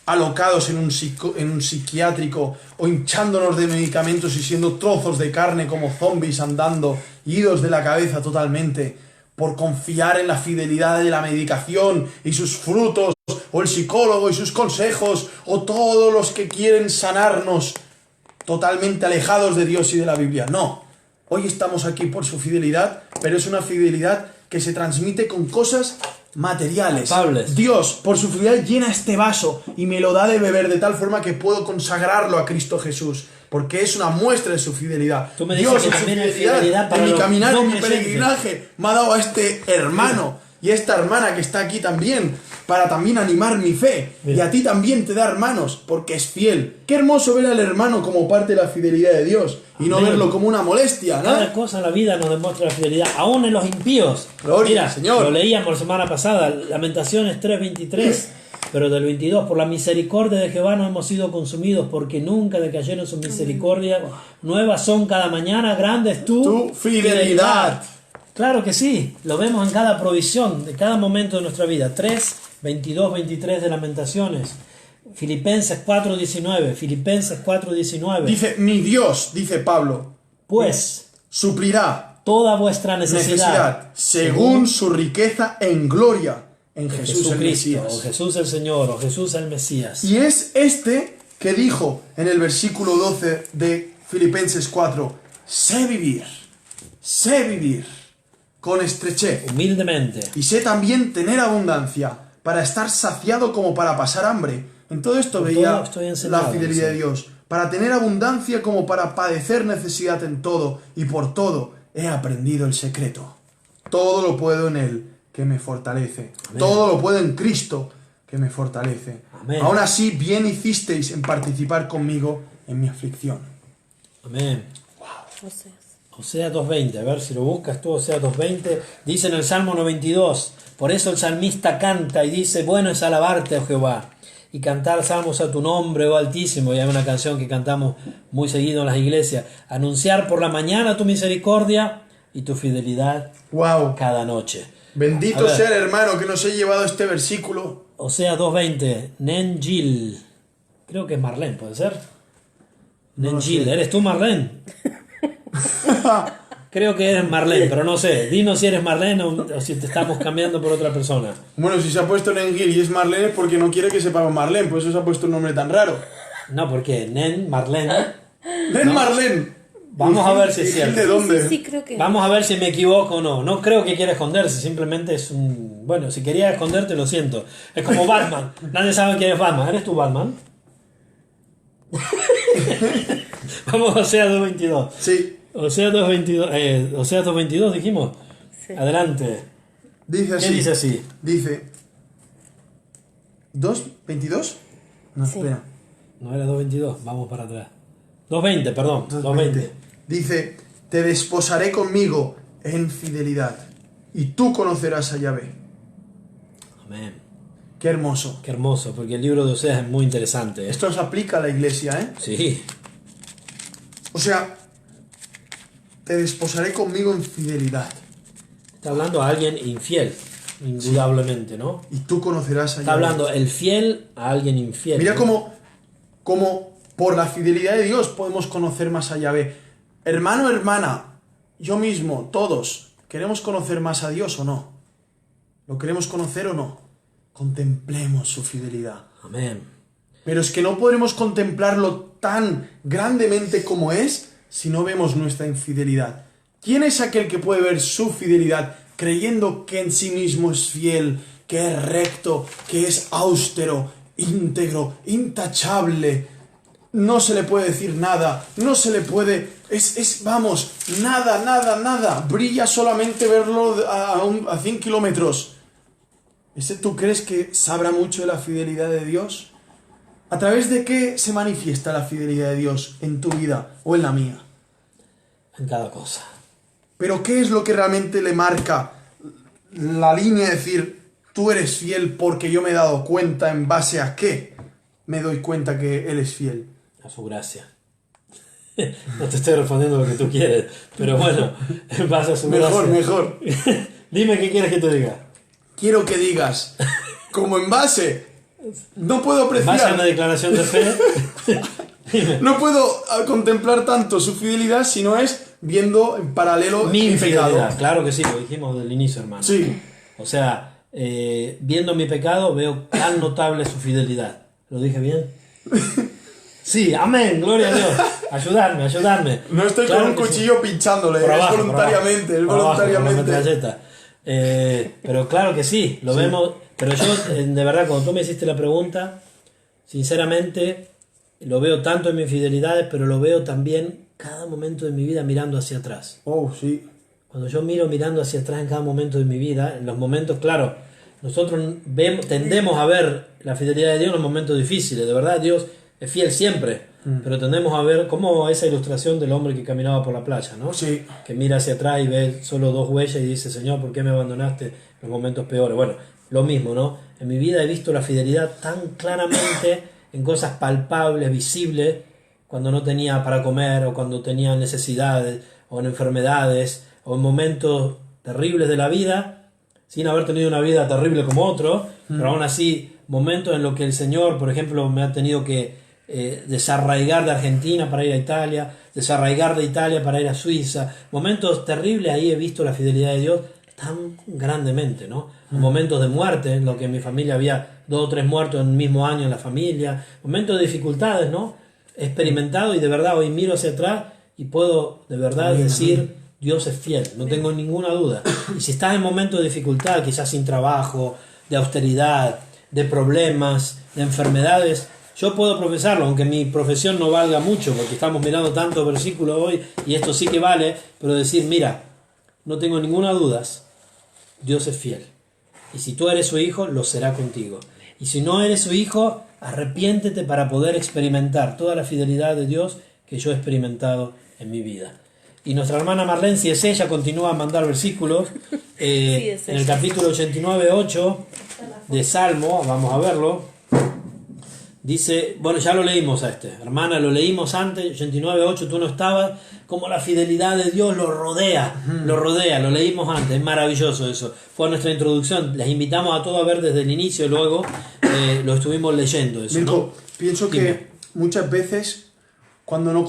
alocados en un psiquiátrico o hinchándonos de medicamentos y siendo trozos de carne como zombies andando, idos de la cabeza totalmente, por confiar en la fidelidad de la medicación y sus frutos, o el psicólogo y sus consejos, o todos los que quieren sanarnos, totalmente alejados de Dios y de la Biblia. No, Hoy estamos aquí por su fidelidad, pero es una fidelidad que se transmite con cosas materiales. Palpables. Dios, por su fidelidad, llena este vaso y me lo da de beber de tal forma que puedo consagrarlo a Cristo Jesús, porque es una muestra de su fidelidad. Tú me dices Dios, que en su también hay fidelidad para en mi los caminar, no en mi creyentes. peregrinaje, me ha dado a este hermano y a esta hermana que está aquí también, para también animar mi fe. Mira. Y a ti también te da hermanos, porque es fiel. Qué hermoso ver al hermano como parte de la fidelidad de Dios y no Amén. verlo como una molestia, ¿no? Cada cosa en la vida nos demuestra la fidelidad, aún en los impíos. Gloria al Señor. Lo leíamos la semana pasada, Lamentaciones 3:23, pero del 22, por la misericordia de Jehová no hemos sido consumidos, porque nunca decayeron sus misericordias, nuevas son cada mañana, grande es Tu fidelidad. Claro que sí, lo vemos en cada provisión de cada momento de nuestra vida. 3:22-23 de Lamentaciones. Filipenses 4:19. Filipenses 4:19. Dice, mi Dios, dice Pablo, Pues suplirá toda vuestra necesidad según su riqueza en gloria en de Jesús el Jesucristo, o Mesías. Jesús el Señor, o Jesús el Mesías. Y es este que dijo en el versículo 12 de Filipenses 4, sé vivir con estrechez Humildemente. y sé también tener abundancia para estar saciado como para pasar hambre. En todo esto Por veía todo estoy enseñado, la fidelidad de sí. Dios. Para tener abundancia como para padecer necesidad en todo, y por todo he aprendido el secreto. Todo lo puedo en Él que me fortalece. Amén. Todo lo puedo en Cristo que me fortalece. Amén. Aún así, bien hicisteis en participar conmigo en mi aflicción. Amén. Oseas. Osea 2:20, a ver si lo buscas tú, Osea 2:20, dice en el Salmo 92, por eso el salmista canta y dice, bueno es alabarte, oh Jehová, y cantar salmos a tu nombre, oh Altísimo, y hay una canción que cantamos muy seguido en las iglesias, anunciar por la mañana tu misericordia y tu fidelidad ¡Wow! cada noche. Bendito A ver. sea el hermano que nos ha llevado este versículo. Osea 2:20, Nengil, creo que es Marlene, ¿puede ser? No lo Nengil, sé. ¿eres tú Marlene? Creo que eres Marlene, pero no sé. Dinos si eres Marlene o si te estamos cambiando por otra persona. Bueno, si se ha puesto Nengil y es Marlene es porque no quiere que sepamos Marlene, por eso se ha puesto un nombre tan raro. No, porque Nen, Marlene. ¡Nen Marlene! Vamos a ver si es ¿Y cierto. de dónde? Sí, sí, creo que. Vamos a ver si me equivoco o no. No creo que quiera esconderse, simplemente es un... Bueno, si quería esconderte, lo siento. Es como Batman. Nadie sabe quién es Batman. ¿Eres tú Batman? Vamos a Osea 2:22. Sí, Osea 2:22, Osea 2:22 dijimos. Sí. Adelante. dice ¿Qué así. dice así? Dice... ¿2.22? No, Sí. espera. No era 2:22, vamos para atrás. 2:20, perdón. 2:20. Dice, te desposaré conmigo en fidelidad y tú conocerás a Yahvé. Amén. Qué hermoso. Qué hermoso, porque el libro de Oseas es muy interesante. ¿Eh? Esto se aplica a la iglesia, ¿eh? Sí, O sea, te desposaré conmigo en fidelidad está hablando a alguien infiel, indudablemente, ¿no? y tú conocerás a Está Yahvé. hablando el fiel a alguien infiel. Mira ¿no? cómo por la fidelidad de Dios podemos conocer más a Yahvé. Hermano, hermana, yo mismo, todos, ¿queremos conocer más a Dios o no? ¿Lo queremos conocer o no? Contemplemos su fidelidad. Amén. Pero es que no podremos contemplarlo tan grandemente como es si no vemos nuestra infidelidad. ¿Quién es aquel que puede ver su fidelidad creyendo que en sí mismo es fiel, que es recto, que es austero, íntegro, intachable? No se le puede decir nada, no se le puede... vamos, nada. Brilla solamente verlo a 100 kilómetros. ¿Tú crees que sabrá mucho de la fidelidad de Dios? ¿A través de qué se manifiesta la fidelidad de Dios en tu vida o en la mía? En cada cosa. Pero ¿qué es lo que realmente le marca la línea de decir, tú eres fiel porque yo me he dado cuenta en base a qué me doy cuenta que Él es fiel? A su gracia. No te estoy respondiendo lo que tú quieres, pero bueno, en base a su gracia. Mejor. Dime qué quieres que te diga. Quiero que digas, como en base, no puedo En base a una apreciar, declaración de fe. Dime. no puedo contemplar tanto su fidelidad si no es viendo en paralelo Mi infidelidad, pecado. claro que sí, lo dijimos desde el inicio, hermano. Sí. O sea, viendo mi pecado veo tan notable su fidelidad. ¿Lo dije bien? Sí, amén, gloria a Dios. Ayudarme. No estoy Claro con un que sí. cuchillo pinchándole, Por abajo, es voluntariamente, es por abajo, con la voluntariamente. metralleta. Pero claro que sí, lo vemos. Pero yo, de verdad, cuando tú me hiciste la pregunta, sinceramente, lo veo tanto en mis fidelidades, pero lo veo también cada momento de mi vida mirando hacia atrás. Oh, sí. Cuando yo miro mirando hacia atrás en cada momento de mi vida, en los momentos, claro, nosotros tendemos a ver la fidelidad de Dios en los momentos difíciles. De verdad, Dios es fiel siempre. Pero tendemos a ver como esa ilustración del hombre que caminaba por la playa, ¿no? Sí. Que mira hacia atrás y ve solo 2 huellas y dice, Señor, ¿por qué me abandonaste en los momentos peores? Bueno, lo mismo, ¿no? En mi vida he visto la fidelidad tan claramente en cosas palpables, visibles, cuando no tenía para comer, o cuando tenía necesidades, o en enfermedades, o en momentos terribles de la vida, sin haber tenido una vida terrible como otro, pero aún así, momentos en los que el Señor, por ejemplo, me ha tenido que desarraigar de Argentina para ir a Italia, desarraigar de Italia para ir a Suiza, momentos terribles, ahí he visto la fidelidad de Dios tan grandemente, ¿no? Momentos de muerte, en los que en mi familia había 2 o 3 muertos en el mismo año en la familia, momentos de dificultades, ¿no? He experimentado y de verdad hoy miro hacia atrás y puedo de verdad decir, Dios es fiel, no tengo ninguna duda. Y si estás en momentos de dificultad, quizás sin trabajo, de austeridad, de problemas, de enfermedades, yo puedo profesarlo, aunque mi profesión no valga mucho, porque estamos mirando tantos versículos hoy, y esto sí que vale, pero decir, mira, no tengo ninguna duda, Dios es fiel. Y si tú eres su hijo, lo será contigo. Y si no eres su hijo, arrepiéntete para poder experimentar toda la fidelidad de Dios que yo he experimentado en mi vida. Y nuestra hermana Marlene, si es ella, continúa a mandar versículos. En el capítulo 89:8 de Salmo, vamos a verlo. Dice, bueno, ya lo leímos a hermana, lo leímos antes, 89:8, tú no estabas, como la fidelidad de Dios lo rodea, lo leímos antes, es maravilloso eso, fue nuestra introducción, les invitamos a todos a ver desde el inicio y luego lo estuvimos leyendo eso, Mirko, ¿no? pienso que muchas veces cuando no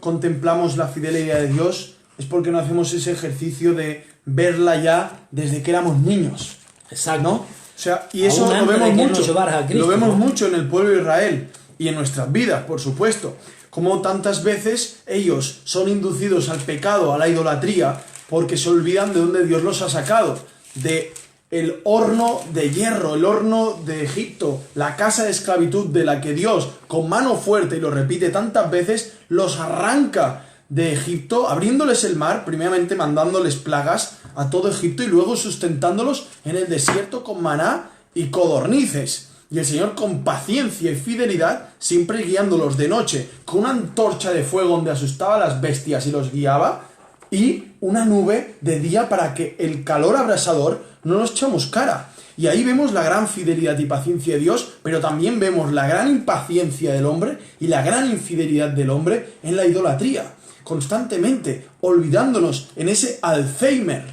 contemplamos la fidelidad de Dios es porque no hacemos ese ejercicio de verla ya desde que éramos niños. Exacto. ¿No? O sea, y eso Aún lo antes vemos de que mucho. nos llevaras a Cristo, Lo vemos ¿no? mucho en el pueblo de Israel y en nuestras vidas, por supuesto. Como tantas veces ellos son inducidos al pecado, a la idolatría, porque se olvidan de dónde Dios los ha sacado. De el horno de hierro, el horno de Egipto, la casa de esclavitud de la que Dios, con mano fuerte, y lo repite tantas veces, los arranca de Egipto, abriéndoles el mar, primeramente mandándoles plagas a todo Egipto y luego sustentándolos en el desierto con maná y codornices. Y el Señor, con paciencia y fidelidad, siempre guiándolos de noche, con una antorcha de fuego donde asustaba a las bestias y los guiaba, y una nube de día para que el calor abrasador no nos chamuscara. Y ahí vemos la gran fidelidad y paciencia de Dios, pero también vemos la gran impaciencia del hombre y la gran infidelidad del hombre en la idolatría. Constantemente olvidándonos en ese Alzheimer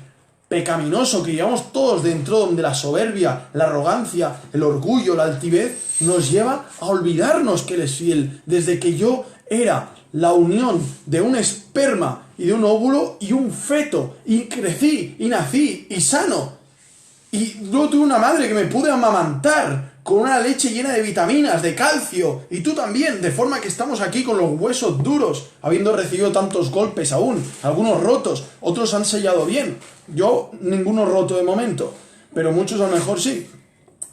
pecaminoso que llevamos todos dentro, donde la soberbia, la arrogancia, el orgullo, la altivez nos lleva a olvidarnos que Él es fiel. Desde que yo era la unión de un esperma y de un óvulo y un feto, y crecí y nací y sano, y luego tuve una madre que me pude amamantar con una leche llena de vitaminas, de calcio, y tú también, de forma que estamos aquí con los huesos duros, habiendo recibido tantos golpes aún, algunos rotos, otros han sellado bien, yo ninguno roto de momento, pero muchos a lo mejor sí.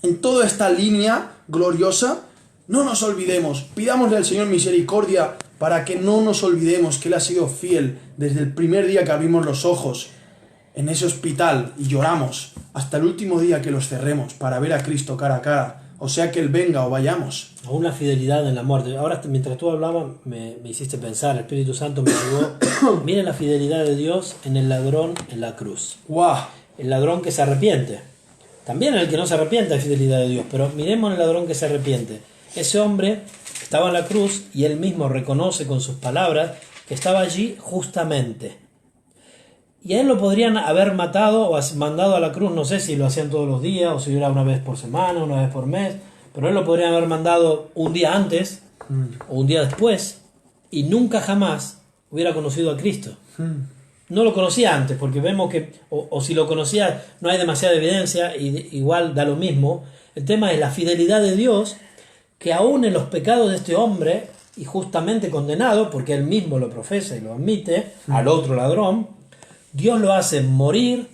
En toda esta línea gloriosa, no nos olvidemos, pidámosle al Señor misericordia para que no nos olvidemos que Él ha sido fiel desde el primer día que abrimos los ojos en ese hospital y lloramos hasta el último día que los cerremos para ver a Cristo cara a cara, o sea que Él venga o vayamos. Aún la fidelidad en la muerte. Ahora, mientras tú hablabas, me hiciste pensar, el Espíritu Santo me ayudó. Miren la fidelidad de Dios en el ladrón en la cruz. ¡Guau! El ladrón que se arrepiente. También en el que no se arrepiente hay fidelidad de Dios, pero miremos el ladrón que se arrepiente. Ese hombre estaba en la cruz y él mismo reconoce con sus palabras que estaba allí justamente. Y a él lo podrían haber matado o mandado a la cruz, no sé si lo hacían todos los días o si era una vez por semana, una vez por mes, pero él lo podrían haber mandado un día antes o un día después y nunca jamás hubiera conocido a Cristo. No lo conocía antes porque vemos que, o si lo conocía no hay demasiada evidencia y igual da lo mismo. El tema es la fidelidad de Dios, que aún en los pecados de este hombre y justamente condenado, porque él mismo lo profesa y lo admite, al otro ladrón, Dios lo hace morir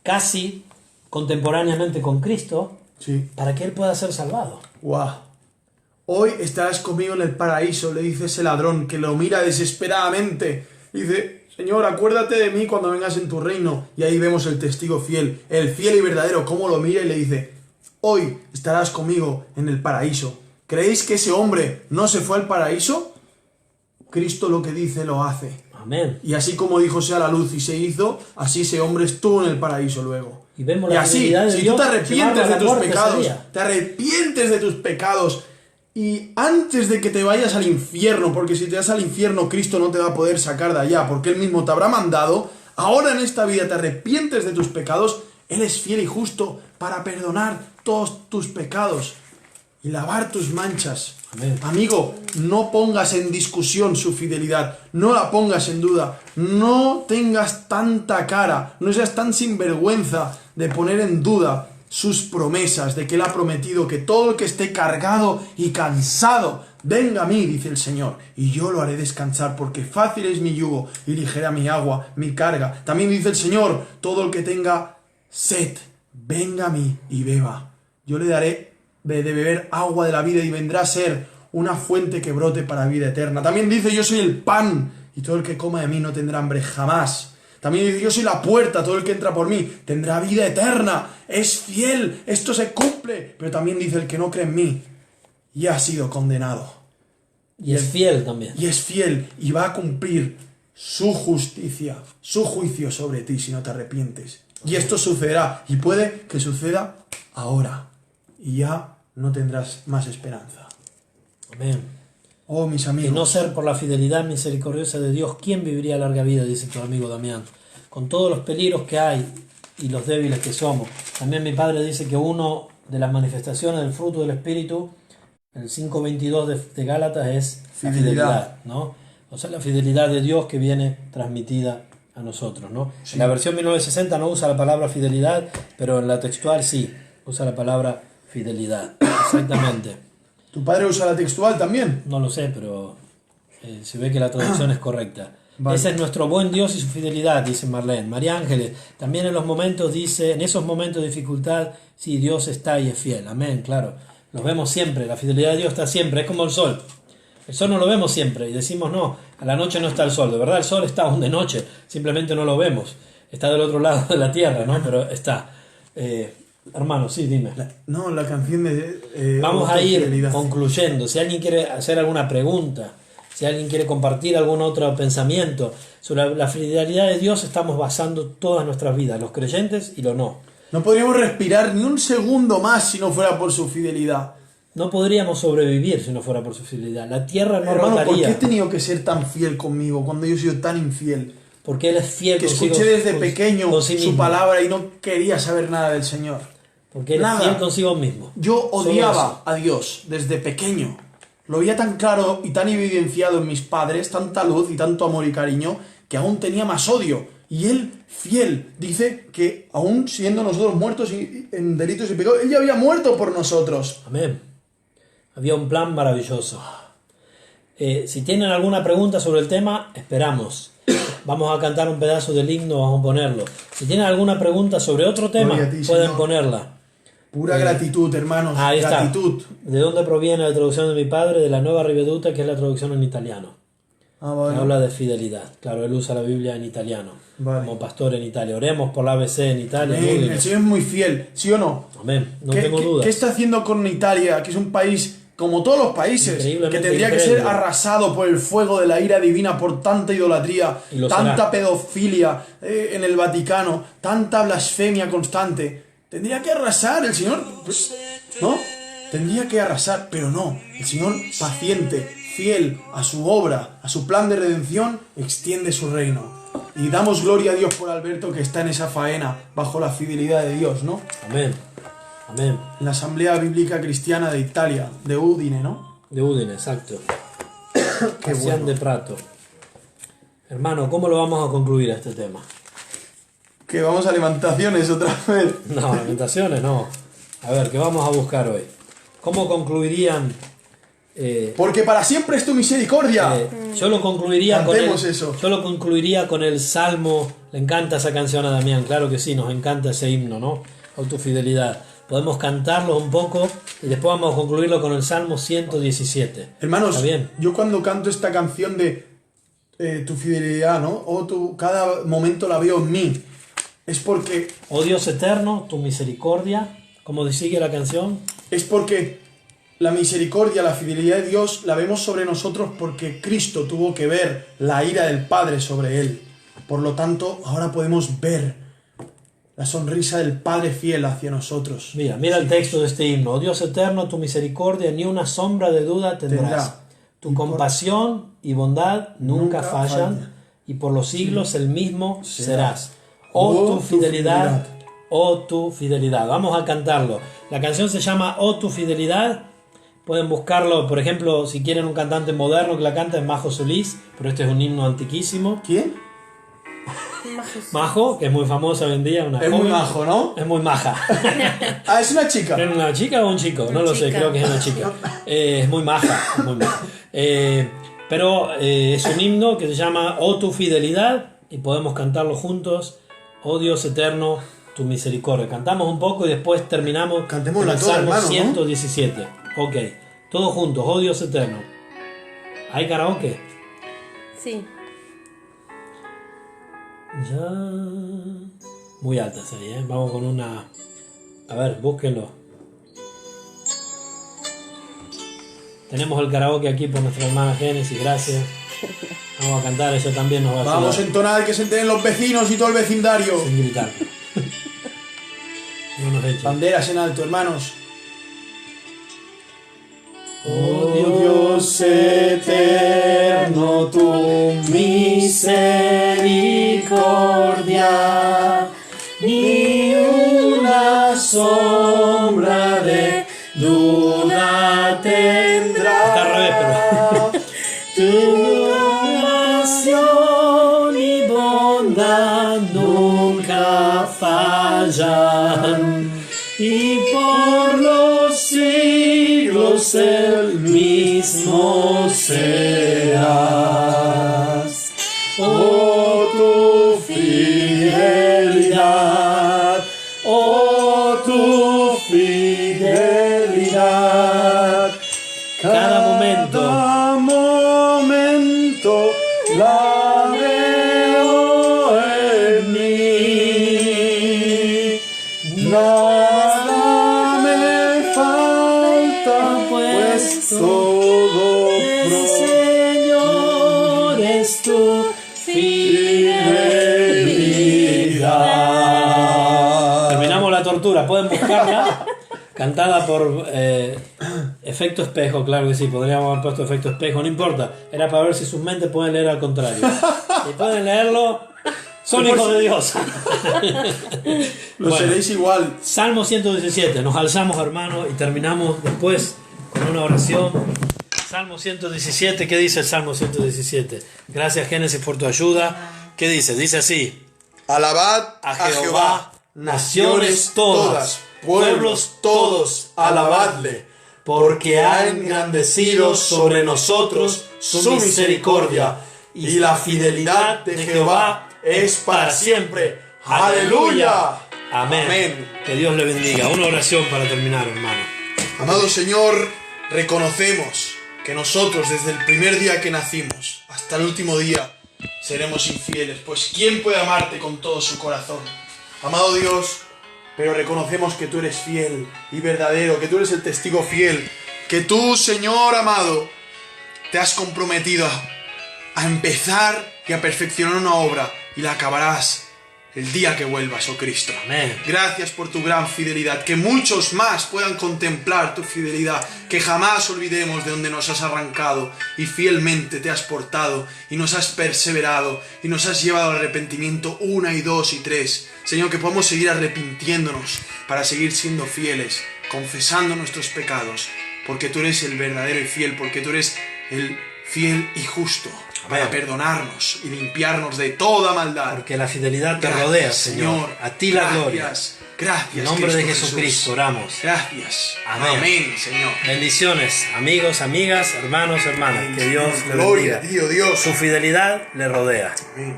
casi contemporáneamente con Cristo, Sí. para que él pueda ser salvado. ¡Guau! Hoy estarás conmigo en el paraíso, le dice ese ladrón que lo mira desesperadamente. Dice, Señor, acuérdate de mí cuando vengas en tu reino. Y ahí vemos el testigo fiel, el fiel y verdadero, cómo lo mira y le dice, hoy estarás conmigo en el paraíso. ¿Creéis que ese hombre no se fue al paraíso? Cristo lo que dice lo hace. Amén. Y así como dijo sea la luz y se hizo, así ese hombre estuvo en el paraíso luego. Y vemos Y la así, fidelidad de si Dios tú te arrepientes llevarlo a de la tus muerte ese pecados, día. te arrepientes de tus pecados, y antes de que te vayas al infierno, porque si te vas al infierno, Cristo no te va a poder sacar de allá, porque Él mismo te habrá mandado, ahora en esta vida te arrepientes de tus pecados, Él es fiel y justo para perdonar todos tus pecados y lavar tus manchas. Amén. Amigo, no pongas en discusión su fidelidad, no la pongas en duda, no tengas tanta cara, no seas tan sinvergüenza de poner en duda sus promesas, de que Él ha prometido que todo el que esté cargado y cansado, venga a mí, dice el Señor, y yo lo haré descansar, porque fácil es mi yugo y ligera mi agua, mi carga. También dice el Señor, todo el que tenga sed, venga a mí y beba. Yo le daré de beber agua de la vida y vendrá a ser una fuente que brote para vida eterna. También dice, yo soy el pan y todo el que coma de mí no tendrá hambre jamás. También dice, yo soy la puerta, todo el que entra por mí tendrá vida eterna. Es fiel, esto se cumple. Pero también dice, el que no cree en mí ya ha sido condenado. Y es fiel también. Y es fiel y va a cumplir su justicia, su juicio sobre ti si no te arrepientes. Y esto sucederá, y puede que suceda ahora. Y ya no tendrás más esperanza. Amén. Oh, mis Y amigos. no ser por la fidelidad misericordiosa de Dios, ¿quién viviría larga vida? Dice tu amigo Damián. Con todos los peligros que hay y los débiles que somos. También mi padre dice que uno de las manifestaciones del fruto del Espíritu, el 5.22 de Gálatas, es la fidelidad, ¿no? O sea, la fidelidad de Dios que viene transmitida a nosotros, ¿no? Sí. En la versión 1960 no usa la palabra fidelidad, pero en la textual sí, usa la palabra fidelidad. Exactamente. ¿Tu padre usa la textual también? No lo sé, pero se ve que la traducción es correcta. Vale. Ese es nuestro buen Dios y su fidelidad, dice Marlene. María Ángeles, también en los momentos, dice, en esos momentos de dificultad, sí, Dios está y es fiel. Amén, claro. Los vemos siempre, la fidelidad de Dios está siempre, es como el sol. El sol no lo vemos siempre y decimos, no, a la noche no está el sol. De verdad el sol está aún de noche, simplemente no lo vemos. Está del otro lado de la tierra, ¿no? Pero está. Hermano, sí, dime. La canción de... Vamos a ir fidelidad. concluyendo. Si alguien quiere hacer alguna pregunta, si alguien quiere compartir algún otro pensamiento sobre la fidelidad de Dios, estamos basando todas nuestras vidas, los creyentes y los no. No podríamos respirar ni un segundo más si no fuera por su fidelidad. No podríamos sobrevivir si no fuera por su fidelidad. La tierra no Hermano, ¿por rotaría. qué he tenido que ser tan fiel conmigo cuando yo he sido tan infiel? Porque Él es fiel Que consigo, escuché desde pequeño con sí su mismo. palabra y no quería saber nada del Señor. Porque Él es Nada. fiel consigo mismo. Yo Solo odiaba a Dios desde pequeño. Lo veía tan claro y tan evidenciado en mis padres, tanta luz y tanto amor y cariño, que aún tenía más odio. Y Él, fiel, dice que aún siendo nosotros muertos en delitos y pecados, Él ya había muerto por nosotros. Amén. Había un plan maravilloso. Si tienen alguna pregunta sobre el tema, esperamos. Vamos a cantar un pedazo del himno, vamos a ponerlo. Si tienen alguna pregunta sobre otro tema, Gloria a ti, pueden Señor. ponerla. Pura gratitud, hermanos. Ahí está. Gratitud. ¿De dónde proviene la traducción de mi padre? De la Nueva Riveduta, que es la traducción en italiano. Ah, Que bueno. habla de fidelidad. Claro, él usa la Biblia en italiano. Vale. Como pastor en Italia. Oremos por la ABC en Italia. Amén. Núdilo. El Señor es muy fiel, ¿sí o no? Amén. No ¿Qué, tengo qué- dudas. qué está haciendo con Italia, que es un país como todos los países, Increíblemente que tendría que increíble. ser arrasado por el fuego de la ira divina, por tanta idolatría, Y lo tanta será. pedofilia en el Vaticano, tanta blasfemia constante? Tendría que arrasar el Señor, ¿no? Tendría que arrasar, pero no. El Señor, paciente, fiel a su obra, a su plan de redención, extiende su reino. Y damos gloria a Dios por Alberto, que está en esa faena, bajo la fidelidad de Dios, ¿no? Amén. Amén. En la Asamblea Bíblica Cristiana de Italia, de Udine, ¿no? De Udine, exacto. Qué Cassian bueno. de Prato. Hermano, ¿cómo lo vamos a concluir a este tema? Que vamos a Lamentaciones otra vez. No, Lamentaciones no. A ver, ¿qué vamos a buscar hoy? ¿Cómo concluirían Porque para siempre es tu misericordia. Yo lo concluiría Cantemos eso. Yo lo concluiría con el Salmo. Le encanta esa canción a Damián, claro que sí, nos encanta ese himno, ¿no? A tu fidelidad. Podemos cantarlo un poco y después vamos a concluirlo con el Salmo 117. Hermanos, ¿Está bien? yo cuando canto esta canción de tu fidelidad, ¿no? Cada momento la veo en mí. Es porque... Oh Dios eterno, tu misericordia. ¿Cómo sigue la canción? Es porque la misericordia, la fidelidad de Dios la vemos sobre nosotros porque Cristo tuvo que ver la ira del Padre sobre Él. Por lo tanto, ahora podemos ver la sonrisa del Padre fiel hacia nosotros. Mira el texto de este himno. Oh Dios eterno, tu misericordia ni una sombra de duda tendrás. Tu compasión y bondad nunca fallan, y por los siglos el mismo serás. Oh tu fidelidad, oh tu fidelidad. Vamos a cantarlo. La canción se llama Oh tu fidelidad. Pueden buscarlo, por ejemplo, si quieren un cantante moderno que la canta es Majo Solís, pero este es un himno antiquísimo. ¿Quién? Majo, que es muy famosa hoy en día. Una es joven. Muy majo, ¿no? Es muy maja. Ah, es una chica. ¿Es una chica o un chico? No lo sé, creo que es una chica. Es muy maja. Muy maja. Pero es un himno que se llama Oh tu fidelidad y podemos cantarlo juntos. Oh Dios eterno, tu misericordia. Cantamos un poco y después terminamos con el Salmo 117. Ok, todos juntos. Oh Dios eterno. ¿Hay karaoke? Sí. Ya. Muy altas ahí, ¿eh? Vamos con una... A ver, búsquenlo. Tenemos el karaoke aquí por nuestra hermana Génesis, gracias. Vamos a cantar, ella también nos va a ayudar. Vamos a entonar, que se enteren los vecinos y todo el vecindario. Sin gritar. No nos echen. Banderas en alto, hermanos. Oh Dios eterno, tu misericordia, ni una sombra de duda tendrá. Está al revés, pero... Tu compasión y bondad nunca fallan, y por los siglos el mismo serás. Oh tu fidelidad, oh tu fidelidad, cada momento la veo en mí. Nada me falta, pues todo el Señor es tu fidelidad. Terminamos la tortura, pueden buscarla. Cantada por Efecto Espejo, claro que sí, podríamos haber puesto Efecto Espejo, no importa, era para ver si sus mentes pueden leer al contrario. Si pueden leerlo, son hijos de Dios. Lo seréis igual. Salmo 117, nos alzamos, hermanos, y terminamos después con una oración. Salmo 117, ¿qué dice el Salmo 117? Gracias, Génesis, por tu ayuda. ¿Qué dice? Dice así: Alabad a Jehová, naciones todas, pueblos todos, alabadle, porque ha engrandecido sobre nosotros su misericordia, y la fidelidad de Jehová es para siempre. ¡Aleluya! Amén. Amén. Que Dios le bendiga. Una oración para terminar, hermano. Amado Señor, reconocemos que nosotros desde el primer día que nacimos hasta el último día seremos infieles, pues ¿quién puede amarte con todo su corazón? Amado Dios, pero reconocemos que tú eres fiel y verdadero, que tú eres el testigo fiel, que tú, Señor amado, te has comprometido a empezar y a perfeccionar una obra y la acabarás el día que vuelvas, oh Cristo. Amén. Gracias por tu gran fidelidad, que muchos más puedan contemplar tu fidelidad, que jamás olvidemos de donde nos has arrancado y fielmente te has portado y nos has perseverado y nos has llevado al arrepentimiento 1 y 2 y 3. Señor, que podamos seguir arrepintiéndonos para seguir siendo fieles, confesando nuestros pecados, porque tú eres el verdadero y fiel, porque tú eres el fiel y justo para perdonarnos y limpiarnos de toda maldad. Porque la fidelidad te Gracias, rodea, Señor. A ti la gloria. Gracias. En el nombre de Cristo Jesucristo Jesús. oramos. Gracias. Amén. Amén, Señor. Bendiciones, amigos, amigas, hermanos, hermanas. Que Dios le Gloria bendiga. a ti, oh Dios. Su fidelidad le rodea. Amén.